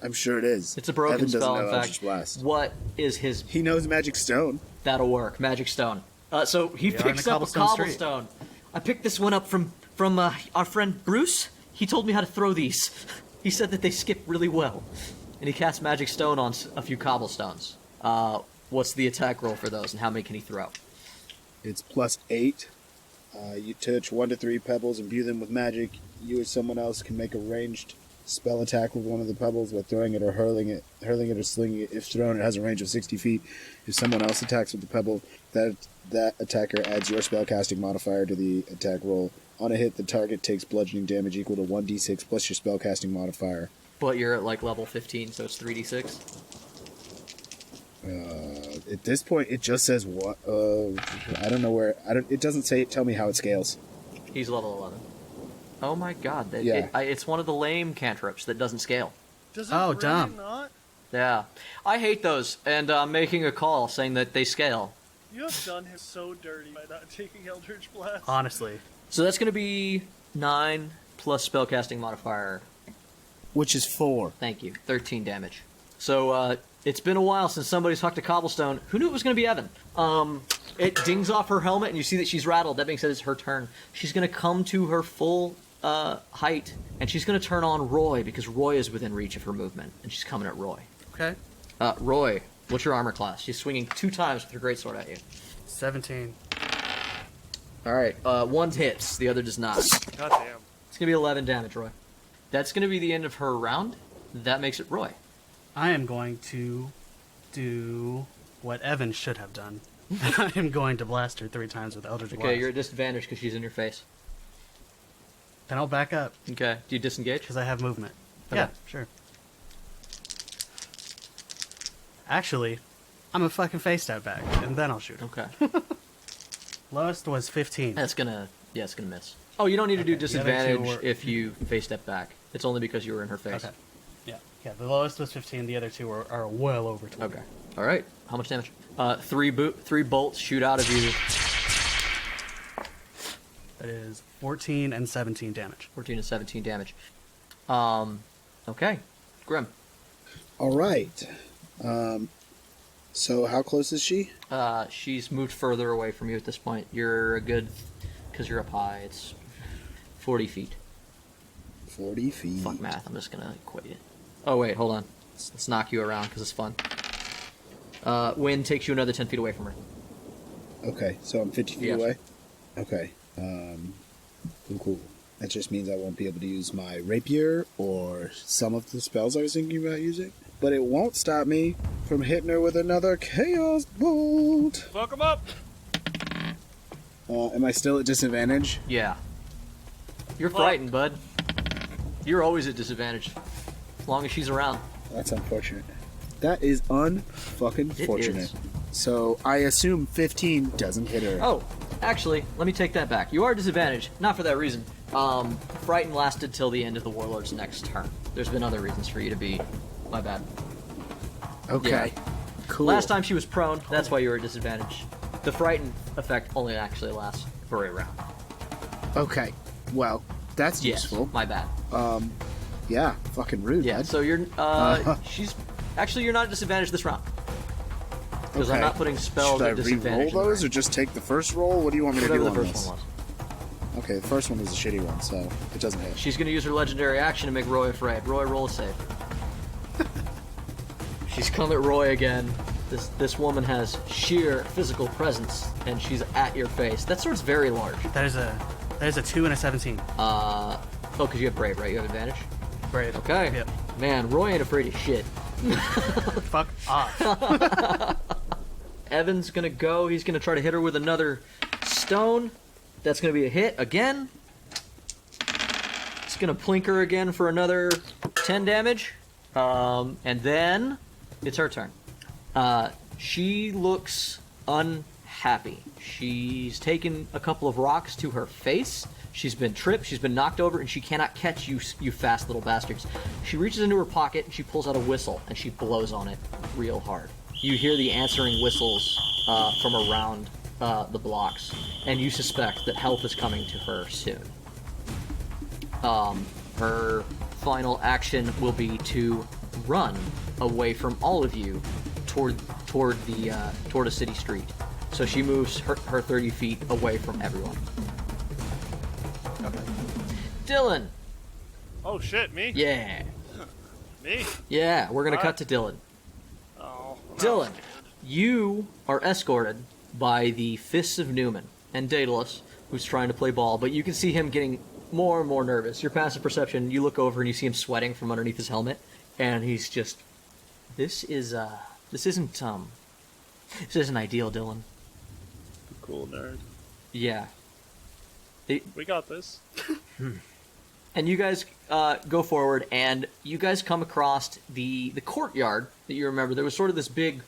I'm sure it is. It's a broken Evan doesn't spell, know in Eldritch fact. Blast. What is his... He knows Magic Stone. That'll work. Magic Stone. So he We are in picks a up a cobblestone street. cobblestone. I picked this one up from our friend Bruce. He told me how to throw these. He said that they skip really well. And he casts Magic Stone on a few cobblestones. What's the attack roll for those, and how many can he throw? It's +8. You touch 1 to 3 pebbles, imbue them with magic. You or someone else can make a ranged spell attack with one of the pebbles by throwing it or hurling it or slinging it. If thrown, it has a range of 60 feet. If someone else attacks with the pebble, that attacker adds your spellcasting modifier to the attack roll. On a hit, the target takes bludgeoning damage equal to 1d6 plus your spellcasting modifier. But you're at like level 15, so it's 3d6. At this point, it just says what. I don't know where. It doesn't tell me how it scales. He's level 11. Oh my god. Yeah. It's one of the lame cantrips that doesn't scale. Does it Oh, really dumb. not? Yeah. I hate those, and I'm making a call saying that they scale. You have done him so dirty by not taking Eldritch Blast. Honestly. So that's going to be 9 plus spellcasting modifier. Which is 4. Thank you. 13 damage. So, it's been a while since somebody's hucked a cobblestone. Who knew it was going to be Evan? It dings off her helmet, and you see that she's rattled. That being said, it's her turn. She's going to come to her full height, and she's going to turn on Roy, because Roy is within reach of her movement, and she's coming at Roy. Okay. Roy, what's your armor class? She's swinging 2 times with her greatsword at you. 17. All right, one hits, the other does not. God damn. It's going to be 11 damage, Roy. That's going to be the end of her round. That makes it Roy. I am going to do what Evan should have done. I am going to blast her 3 times with Eldritch Blast. Okay, you're at disadvantage because she's in your face. Then I'll back up, Okay, do you disengage? because I have movement. Okay. Yeah, sure. Actually, I'm a fucking face step back, and then I'll shoot her. Okay. Lowest was 15. It's gonna miss. Oh, you don't need to do Okay, the other two disadvantage were- if you face step back. It's only because you were in her face. Okay. Yeah, the lowest was 15, the other two are well over 20. Okay. All right. How much damage? 3 bolts shoot out of you. That is 14 and 17 damage. 14 and 17 damage. Okay. Grimm. All right. So how close is she? She's moved further away from you at this point. You're a good, because you're up high. It's 40 feet. 40 feet. Fuck math. I'm just gonna equate it. Oh wait, hold on. Let's knock you around because it's fun. Wind takes you another 10 feet away from her. Okay, so I'm 50 feet Yes. away? Okay. Cool. That just means I won't be able to use my rapier or some of the spells I was thinking about using. But it won't stop me from hitting her with another Chaos Bolt. Fuck him up! Am I still at disadvantage? Yeah. You're frightened, bud. You're always at disadvantage. As long as she's around. That's unfortunate. That is unfucking It fortunate. is. So I assume 15 doesn't hit her. Oh, actually, let me take that back. You are disadvantaged, not for that reason. Frighten lasted till the end of the Warlord's next turn. There's been other reasons for you to be... My bad. Okay. Yeah. Cool. Last time she was prone, that's why you were at disadvantage. The Frighten effect only actually lasts for a round. Okay. Well, that's Yes, useful. my bad. Yeah, fucking rude. Yeah, bud. so you're, she's... Actually, you're not at disadvantage this round. Because I'm Okay. not putting spells Should I at disadvantage. re-roll in the those, or round. just take the first roll? What do you want me to Whatever do the on first this? one was. Okay, the first one was a shitty one, so it doesn't hit. She's going to use her legendary action to make Roy afraid. Roy, roll a save. She's come at Roy again. This woman has sheer physical presence, and she's at your face. That sword's very large. That is a 2 and a 17. Oh, because you have Brave, right? You have advantage? Brave. Okay. Yep. Man, Roy ain't afraid of shit. Fuck off. Evan's going to go. He's going to try to hit her with another stone. That's going to be a hit again. It's going to plink her again for another 10 damage. And then it's her turn. She looks unhappy. She's taken a couple of rocks to her face. She's been tripped, she's been knocked over, and she cannot catch you, you fast little bastards. She reaches into her pocket, and she pulls out a whistle, and she blows on it real hard. You hear the answering whistles from around the blocks, and you suspect that help is coming to her soon. Her final action will be to run away from all of you toward a city street. So she moves her 30 feet away from everyone. Okay. Dillon. Oh shit, me? Yeah. Me? Yeah, we're gonna cut to Dillon. Oh. Dillon, you are escorted by the Fists of Newman and Daedalus, who's trying to play ball, but you can see him getting more and more nervous. Your passive perception, you look over and you see him sweating from underneath his helmet, and he's just, this isn't ideal, Dillon. Cool nerd. Yeah. We got this. And you guys go forward, and you guys come across the courtyard that you remember. There was sort of this big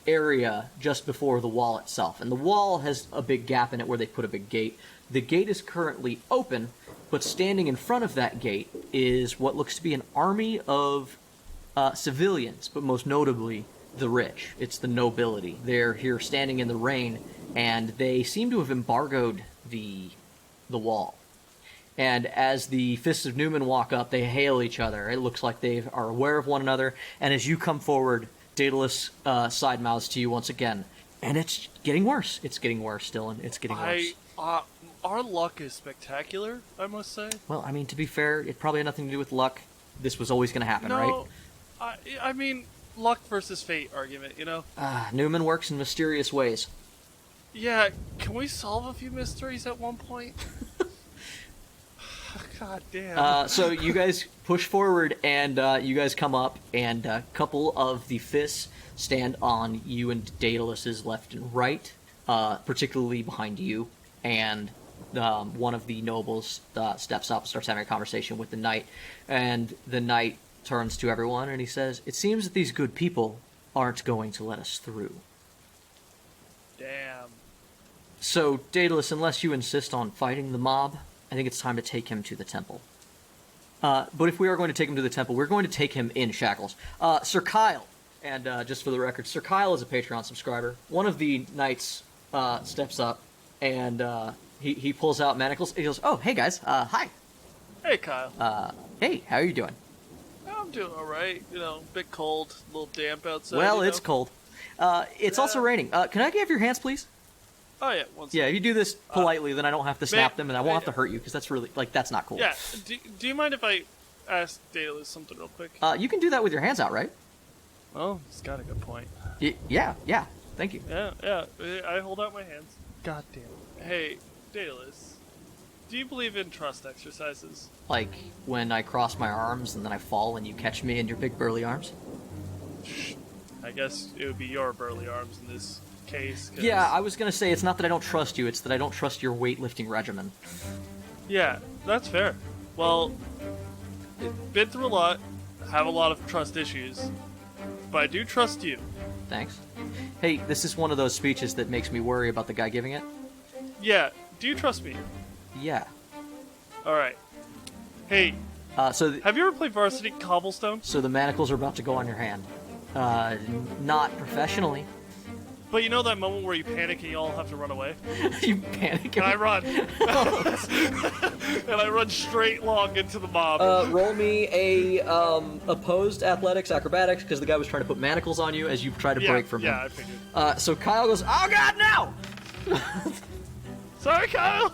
area just before the wall itself, and the wall has a big gap in it where they put a big gate. The gate is currently open, but standing in front of that gate is what looks to be an army of civilians, but most notably the rich. It's the nobility. They're here standing in the rain, and they seem to have embargoed the wall. And as the Fists of Newman walk up, they hail each other. It looks like they are aware of one another. And as you come forward, Daedalus side mouths to you once again. And it's getting worse. It's getting worse, Dillon. It's getting worse. Our luck is spectacular, I must say. Well, I mean, to be fair, it probably had nothing to do with luck. This was always going to happen, right? No, I mean, luck versus fate argument, you know? Newman works in mysterious ways. Yeah, can we solve a few mysteries at one point? God damn. So you guys push forward, and you guys come up, and a couple of the Fists stand on you and Daedalus's left and right, particularly behind you, and one of the nobles steps up and starts having a conversation with the knight, and the knight turns to everyone, and he says, "It seems that these good people aren't going to let us through." Damn. So, Daedalus, unless you insist on fighting the mob, I think it's time to take him to the temple. But if we are going to take him to the temple, we're going to take him in shackles. Sir Kyle, and just for the record, Sir Kyle is a Patreon subscriber. One of the knights steps up, and he pulls out manacles. He goes, "Oh, hey guys, hi." Hey, Kyle. Hey, how are you doing? I'm doing alright. You know, a bit cold, a little damp outside. Well, you it's know? cold. It's also raining. Can I have your hands, please? Oh, yeah, one second. Yeah, if you do this politely, then I don't have to snap them, and I won't have to yeah. hurt you, because that's really, that's not cool. Yeah, do you mind if I ask Daedalus something real quick? You can do that with your hands out, right? Oh, he's got a good point. Yeah, thank you. Yeah, I hold out my hands. God damn it. Hey, Daedalus, do you believe in trust exercises? Like, when I cross my arms, and then I fall, and you catch me in your big burly arms? I guess it would be your burly arms in this case. Yeah, I was gonna say, it's not that I don't trust you, it's that I don't trust your weightlifting regimen. Yeah, that's fair. Well, been through a lot, have a lot of trust issues, but I do trust you. Thanks. Hey, this is one of those speeches that makes me worry about the guy giving it. Yeah, do you trust me? Yeah. Alright. Hey, So have you ever played Varsity Cobblestone? the manacles are about to go on your hand. Not professionally. But you know that moment where you panic and you all have to run away? You panic. And I run. And I run straight long into the mob. Roll me a opposed athletics acrobatics, because the guy was trying to put manacles on you as you try to break from him. Yeah, I figured. So Kyle goes, "Oh God, no!" Sorry, Kyle!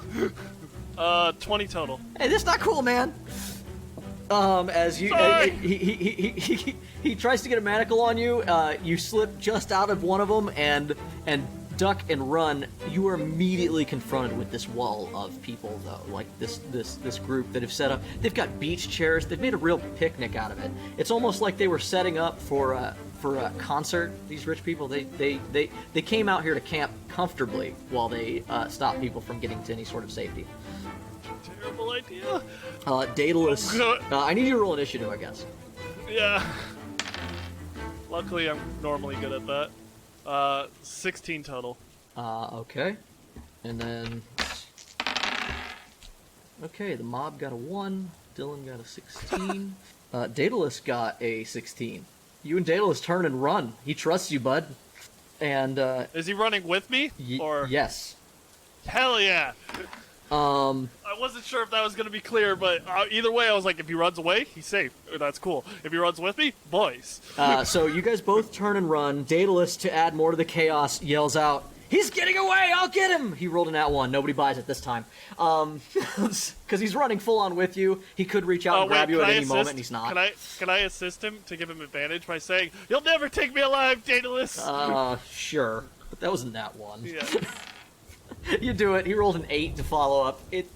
20 total. Hey, this is not cool, man. As you, Sorry. he tries to get a manacle on you. You slip just out of one of them and duck and run. You are immediately confronted with this wall of people, though. Like this group that have set up. They've got beach chairs. They've made a real picnic out of it. It's almost like they were setting up for a concert. These rich people, they came out here to camp comfortably while they stopped people from getting to any sort of safety. Terrible idea. Daedalus, Good. I need you to roll initiative, I guess. Yeah. Luckily, I'm normally good at that. 16 total. Okay. And then... Okay, the mob got a 1. Dillon got a 16. Daedalus got a 16. You and Daedalus turn and run. He trusts you, bud. And, Is he running with me? Or yes. Hell yeah! I wasn't sure if that was going to be clear, but either way, I was like, if he runs away, he's safe. That's cool. If he runs with me, boys. So you guys both turn and run. Daedalus, to add more to the chaos, yells out, "He's getting away! I'll get him!" He rolled an @1. Nobody buys it this time. Because he's running full on with you. He could reach out and grab you at any moment, and he's not. Can I assist him to give him advantage by saying, "You'll never take me alive, Daedalus"? Sure. But that wasn't @1. Yeah. You do it. He rolled an 8 to follow up. It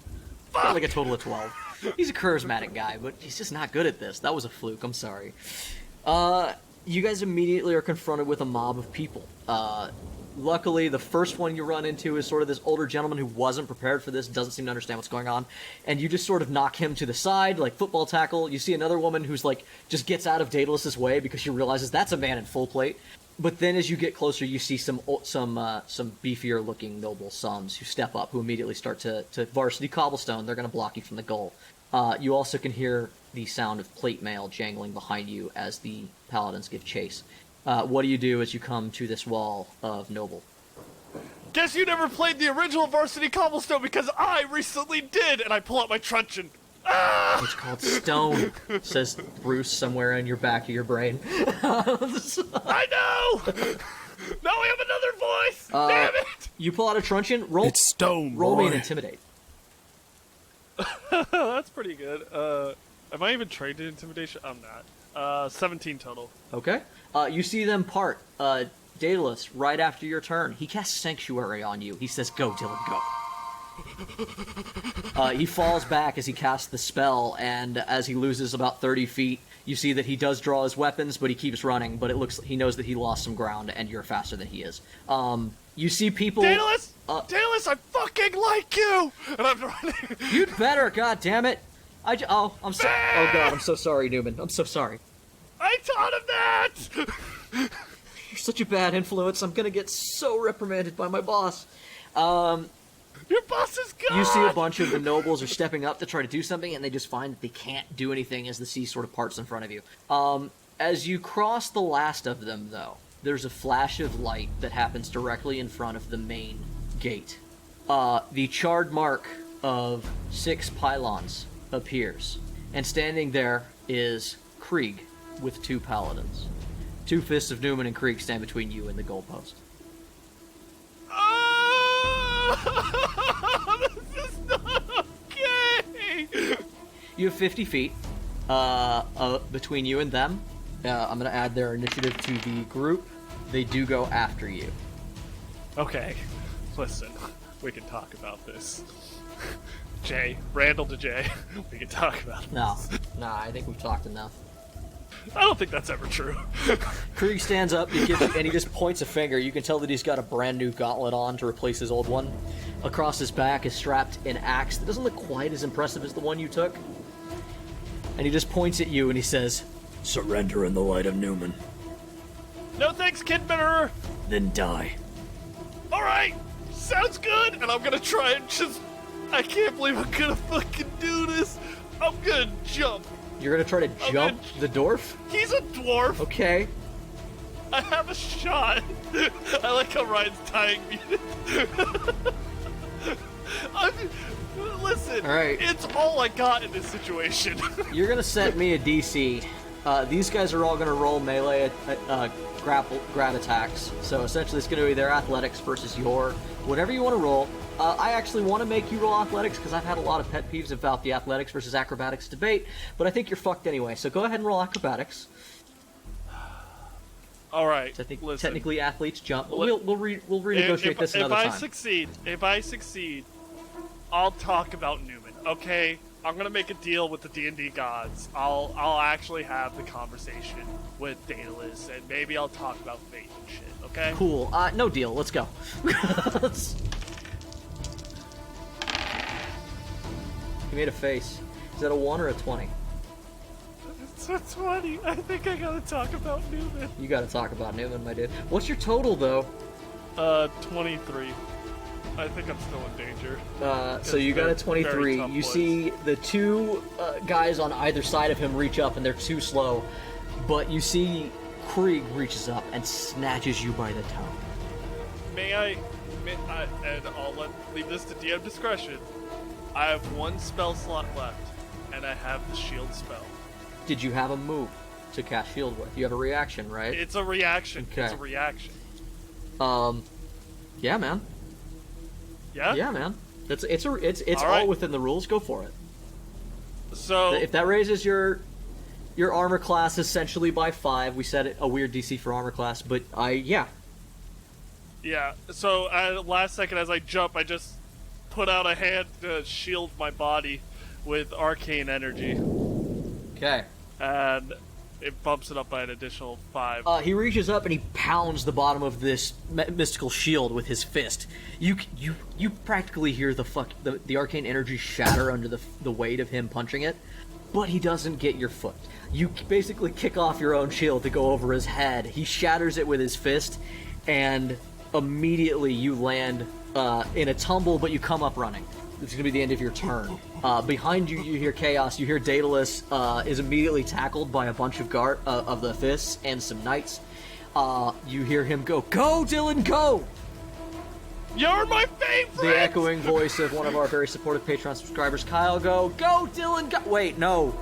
got like a total of 12. He's a charismatic guy, but he's just not good at this. That was a fluke. I'm sorry. You guys immediately are confronted with a mob of people. Luckily, the first one you run into is sort of this older gentleman who wasn't prepared for this, doesn't seem to understand what's going on, and you just sort of knock him to the side, like football tackle. You see another woman who's like, just gets out of Daedalus's way because she realizes that's a man in full plate. But then as you get closer, you see some beefier-looking noble sons who step up, who immediately start to varsity cobblestone. They're going to block you from the goal. You also can hear the sound of plate mail jangling behind you as the paladins give chase. What do you do as you come to this wall of noble? Guess you never played the original varsity cobblestone because I recently did, and I pull out my truncheon. It's called stone, says Bruce somewhere in your back of your brain. I know! Now we have another voice! Damn it! You pull out a truncheon, roll. It's stone, Roll me boy. an intimidate. That's pretty good. Am I even trained in intimidation? I'm not. 17 total. Okay. You see them part. Daedalus, right after your turn, he casts Sanctuary on you. He says, "Go, Dillon, go." He falls back as he casts the spell, and as he loses about 30 feet, you see that he does draw his weapons, but he keeps running, but he knows that he lost some ground, and you're faster than he is. You see people... Daedalus! Daedalus, I fucking like you! And I'm running. You'd better, god damn it! I'm so... Oh god, I'm so sorry, Newman. I'm so sorry. I taught him that! You're such a bad influence. I'm gonna get so reprimanded by my boss. Your boss is gone! You see a bunch of the nobles are stepping up to try to do something, and they just find that they can't do anything as the sea sort of parts in front of you. As you cross the last of them, though, there's a flash of light that happens directly in front of the main gate. The charred mark of 6 pylons appears, and standing there is Krieg with 2 paladins. 2 fists of Newman and Krieg stand between you and the goalpost. This is not okay! You have 50 feet between you and them. I'm going to add their initiative to the group. They do go after you. Okay, listen, we can talk about this. Randall to Jay, we can talk about this. No, I think we've talked enough. I don't think that's ever true. Krieg stands up, and he just points a finger. You can tell that he's got a brand new gauntlet on to replace his old one. Across his back is strapped an axe that doesn't look quite as impressive as the one you took. And he just points at you and he says, "Surrender in the light of Newman. No thanks, Kid Bearer! Then die." Alright, sounds good! And I'm gonna try and just... I can't believe I'm gonna fucking do this! I'm gonna jump! You're gonna try to jump the dwarf? He's a dwarf! Okay. I have a shot! I like how Ryan's tying me. Listen, all right. It's all I got in this situation. You're gonna set me a DC. These guys are all gonna roll melee grab attacks. So essentially it's gonna be their athletics versus your whatever you want to roll. I actually want to make you roll athletics because I've had a lot of pet peeves about the athletics versus acrobatics debate, but I think you're fucked anyway, so go ahead and roll acrobatics. Alright, technically athletes jump, but we'll renegotiate this another time. If I succeed, I'll talk about Newman, okay? I'm gonna make a deal with the D&D gods. I'll actually have the conversation with Daedalus, and maybe I'll talk about fate and shit, okay? Cool. No deal. Let's go. He made a face. Is that a 1 or a 20? It's a 20. I think I gotta talk about Newman. You gotta talk about Newman, my dude. What's your total, though? 23. I think I'm still in danger. So you got a 23. You see the 2 guys on either side of him reach up, and they're too slow. But you see Krieg reaches up and snatches you by the tongue. And I'll leave this to DM discretion. I have one spell slot left, and I have the shield spell. Did you have a move to cast shield with? You have a reaction, right? It's a reaction. Okay. It's a reaction. Yeah, man. Yeah? Yeah, man. It's all right. within the rules. Go for it. So If that raises your armor class essentially by 5, we set a weird DC for armor class, but yeah. Yeah, so at last second as I jump, I just put out a hand to shield my body with arcane energy, Okay. and it bumps it up by an additional 5. He reaches up and he pounds the bottom of this mystical shield with his fist. You practically hear the arcane energy shatter under the weight of him punching it, but he doesn't get your foot. You basically kick off your own shield to go over his head. He shatters it with his fist, and immediately you land in a tumble, but you come up running. This is going to be the end of your turn. Behind you, you hear chaos. You hear Daedalus is immediately tackled by a bunch of of the fists and some knights. You hear him go, "Go, Dillon, go!" You're my favorite! The echoing voice of one of our very supportive Patreon subscribers, Kyle, go, Dillon, go! Wait, no.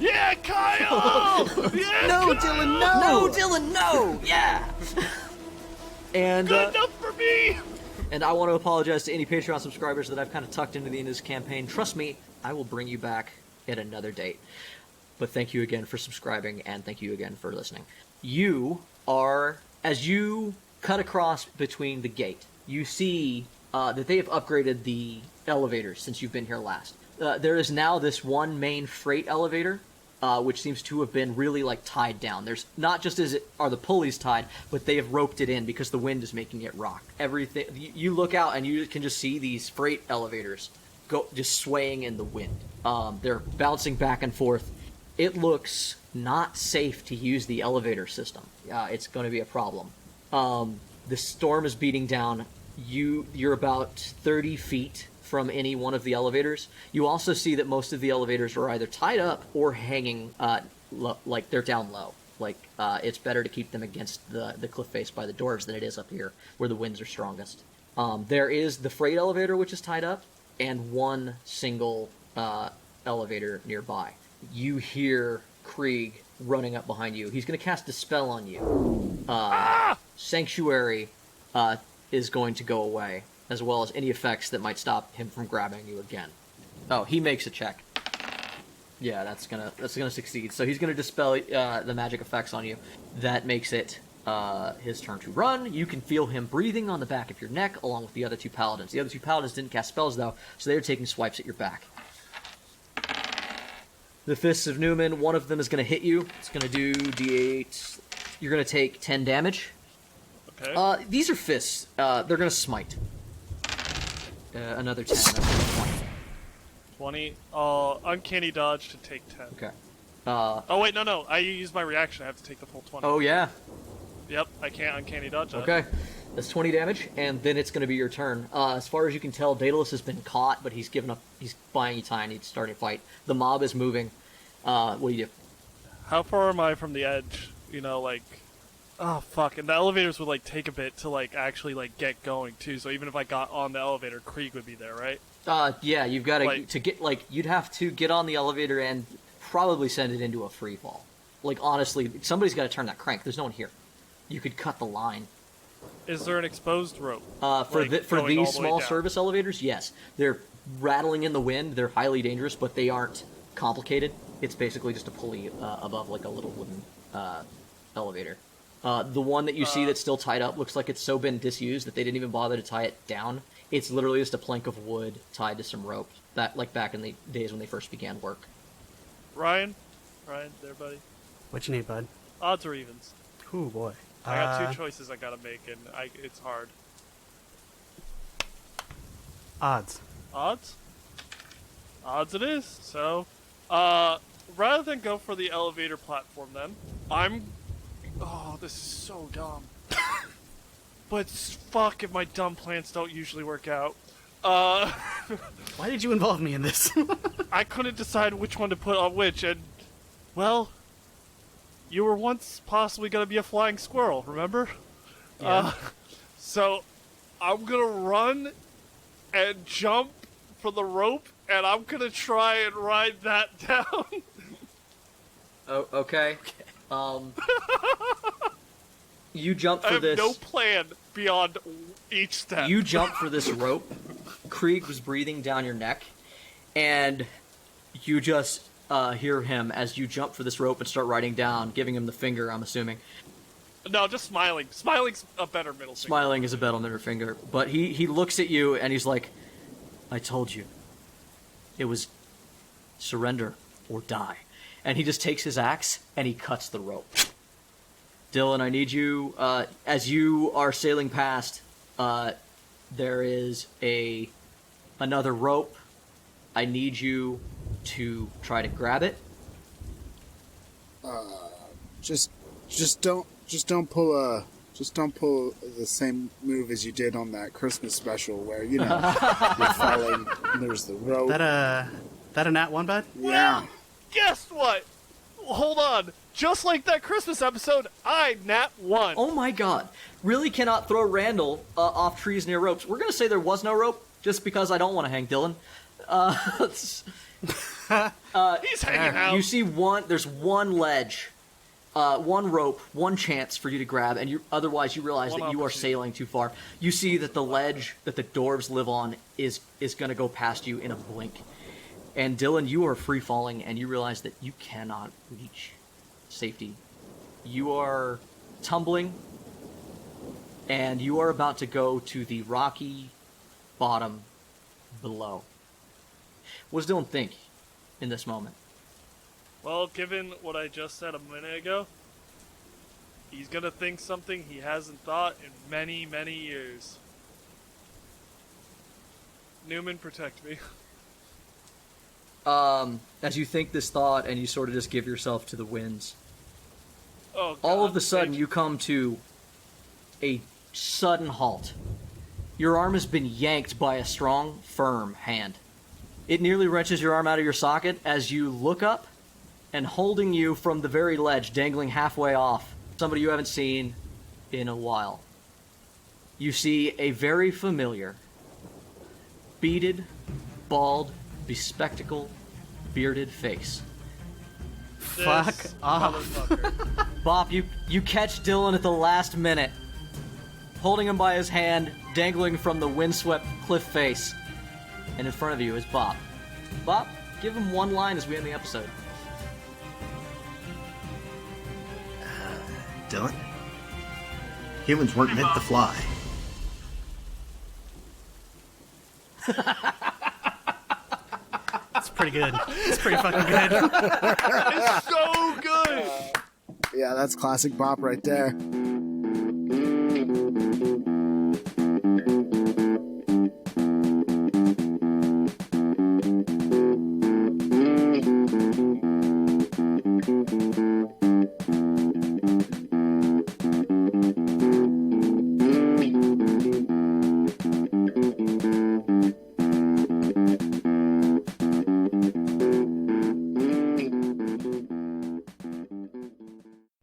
Yeah, Kyle! Yeah, No, Kyle! Dillon, no! No, Dillon, no! Yeah! And, Good enough for me! And I want to apologize to any Patreon subscribers that I've kind of tucked into the end of this campaign. Trust me, I will bring you back at another date. But thank you again for subscribing, and thank you again for listening. You are, as you cut across between the gate, you see that they have upgraded the elevators since you've been here last. There is now this one main freight elevator, which seems to have been really tied down. There's not just are the pulleys tied, but they have roped it in because the wind is making it rock. Everything you look out and you can just see these freight elevators just swaying in the wind. They're bouncing back and forth. It looks not safe to use the elevator system. It's going to be a problem. The storm is beating down. You're about 30 feet from any one of the elevators. You also see that most of the elevators are either tied up or hanging, like they're down low. It's better to keep them against the cliff face by the doors than it is up here, where the winds are strongest. There is the freight elevator, which is tied up, and one single elevator nearby. You hear Krieg running up behind you. He's going to cast a spell on you. Sanctuary is going to go away, as well as any effects that might stop him from grabbing you again. Oh, he makes a check. Yeah, that's gonna succeed. So he's gonna dispel the magic effects on you. That makes it his turn to run. You can feel him breathing on the back of your neck, along with the other two paladins. The other two paladins didn't cast spells though, so they're taking swipes at your back. The Fists of Newman, one of them is going to hit you. It's going to do D8. You're going to take 10 damage. Okay. These are fists. They're going to smite. Another 10. That's going to be 20. 20. Uncanny dodge to take 10. Okay. Oh, wait, no. I used my reaction. I have to take the full 20. Oh, yeah. Yep, I can't uncanny dodge that. Okay. That's 20 damage, and then it's going to be your turn. As far as you can tell, Daedalus has been caught, but he's given up. He's buying you time. He's starting a fight. The mob is moving. What do you do? How far am I from the edge? Oh, fuck. And the elevators would, take a bit to, actually, get going, too. So even if I got on the elevator, Krieg would be there, right? Yeah, you've got to get, you'd have to get on the elevator and probably send it into a free fall. Honestly, somebody's got to turn that crank. There's no one here. You could cut the line. Is there an exposed rope? For going these all the way small down? service elevators, yes. They're rattling in the wind. They're highly dangerous, but they aren't complicated. It's basically just a pulley above a little wooden elevator. The one that you see that's still tied up looks like it's so been disused that they didn't even bother to tie it down. It's literally just a plank of wood tied to some rope, back in the days when they first began work. Ryan, there, buddy. What you need, bud? Odds or evens? Ooh, boy. I got two choices I gotta make, and it's hard. Odds. Odds? Odds it is. So, rather than go for the elevator platform then, oh, this is so dumb. But fuck if my dumb plans don't usually work out. Why did you involve me in this? I couldn't decide which one to put on which, and, well, you were once possibly gonna be a flying squirrel, remember? Yeah. So, I'm gonna run and jump for the rope, and I'm gonna try and ride that down. Oh, okay. You jump for this. I have no plan beyond each step. You jump for this rope. Krieg was breathing down your neck, and you just hear him as you jump for this rope and start riding down, giving him the finger, I'm assuming. No, just smiling. Smiling's a better middle finger. Smiling is a better middle finger. But he looks at you, and he's like, I told you. It was surrender or die. And he just takes his axe, and he cuts the rope. Dillon, I need you, as you are sailing past, there is another rope. I need you to try to grab it. Just don't pull the same move as you did on that Christmas special where, you know, you're falling and there's the rope. That a nat 1, bud? Yeah. Guess what? Hold on. Just like that Christmas episode, I nat 1. Oh my god. Really cannot throw Randall off trees near ropes. We're going to say there was no rope, just because I don't want to hang Dillon. He's hanging out. You see there's one ledge, one rope, one chance for you to grab, and otherwise you realize that you are sailing too far. You see that the ledge that the dwarves live on is going to go past you in a blink. And Dillon, you are free falling, and you realize that you cannot reach safety. You are tumbling, and you are about to go to the rocky bottom below. What does Dillon think in this moment? Well, given what I just said a minute ago, he's gonna think something he hasn't thought in many, many years. Newman, protect me. As you think this thought and you sort of just give yourself to the winds, Oh, God, all of a sudden you come to a sudden halt. Your arm has been yanked by a strong, firm hand. It nearly wrenches your arm out of your socket as you look up, and holding you from the very ledge, dangling halfway off, somebody you haven't seen in a while. You see a very familiar, beaded, bald, bespectacled, bearded face. Fuck off. Motherfucker. Bobp, you catch Dillon at the last minute, holding him by his hand, dangling from the windswept cliff face. And in front of you is Bobp. Bobp, give him one line as we end the episode. Dillon? Humans weren't meant to fly. It's pretty good. It's pretty fucking good. It's so good! Yeah, that's classic Bobp right there.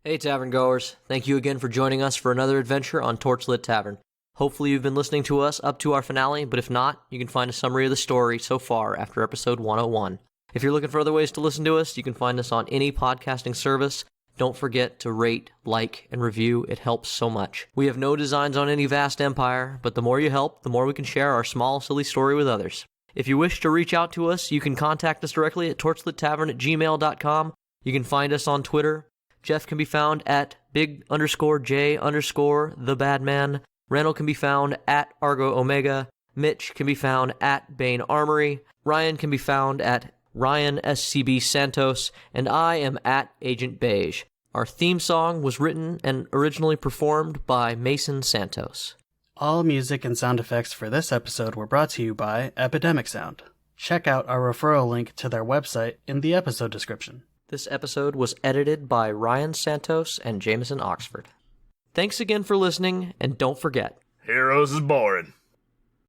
Hey Tavern Goers, thank you again for joining us for another adventure on Torchlit Tavern. Hopefully you've been listening to us up to our finale, but if not, you can find a summary of the story so far after episode 101. If you're looking for other ways to listen to us, you can find us on any podcasting service. Don't forget to rate, like, and review. It helps so much. We have no designs on any vast empire, but the more you help, the more we can share our small, silly story with others. If you wish to reach out to us, you can contact us directly at torchlittavern@gmail.com. You can find us on Twitter. Jeff can be found at big_J_TheBadman. Randall can be found at Argo Omega. Mitch can be found at Bane Armory. Ryan can be found at Ryan SCB Santos. And I am at Agent Beige. Our theme song was written and originally performed by Mason Santos. All music and sound effects for this episode were brought to you by Epidemic Sound. Check out our referral link to their website in the episode description. This episode was edited by Ryan Santos and Jameson Oxford. Thanks again for listening, and don't forget, Heroes is boring.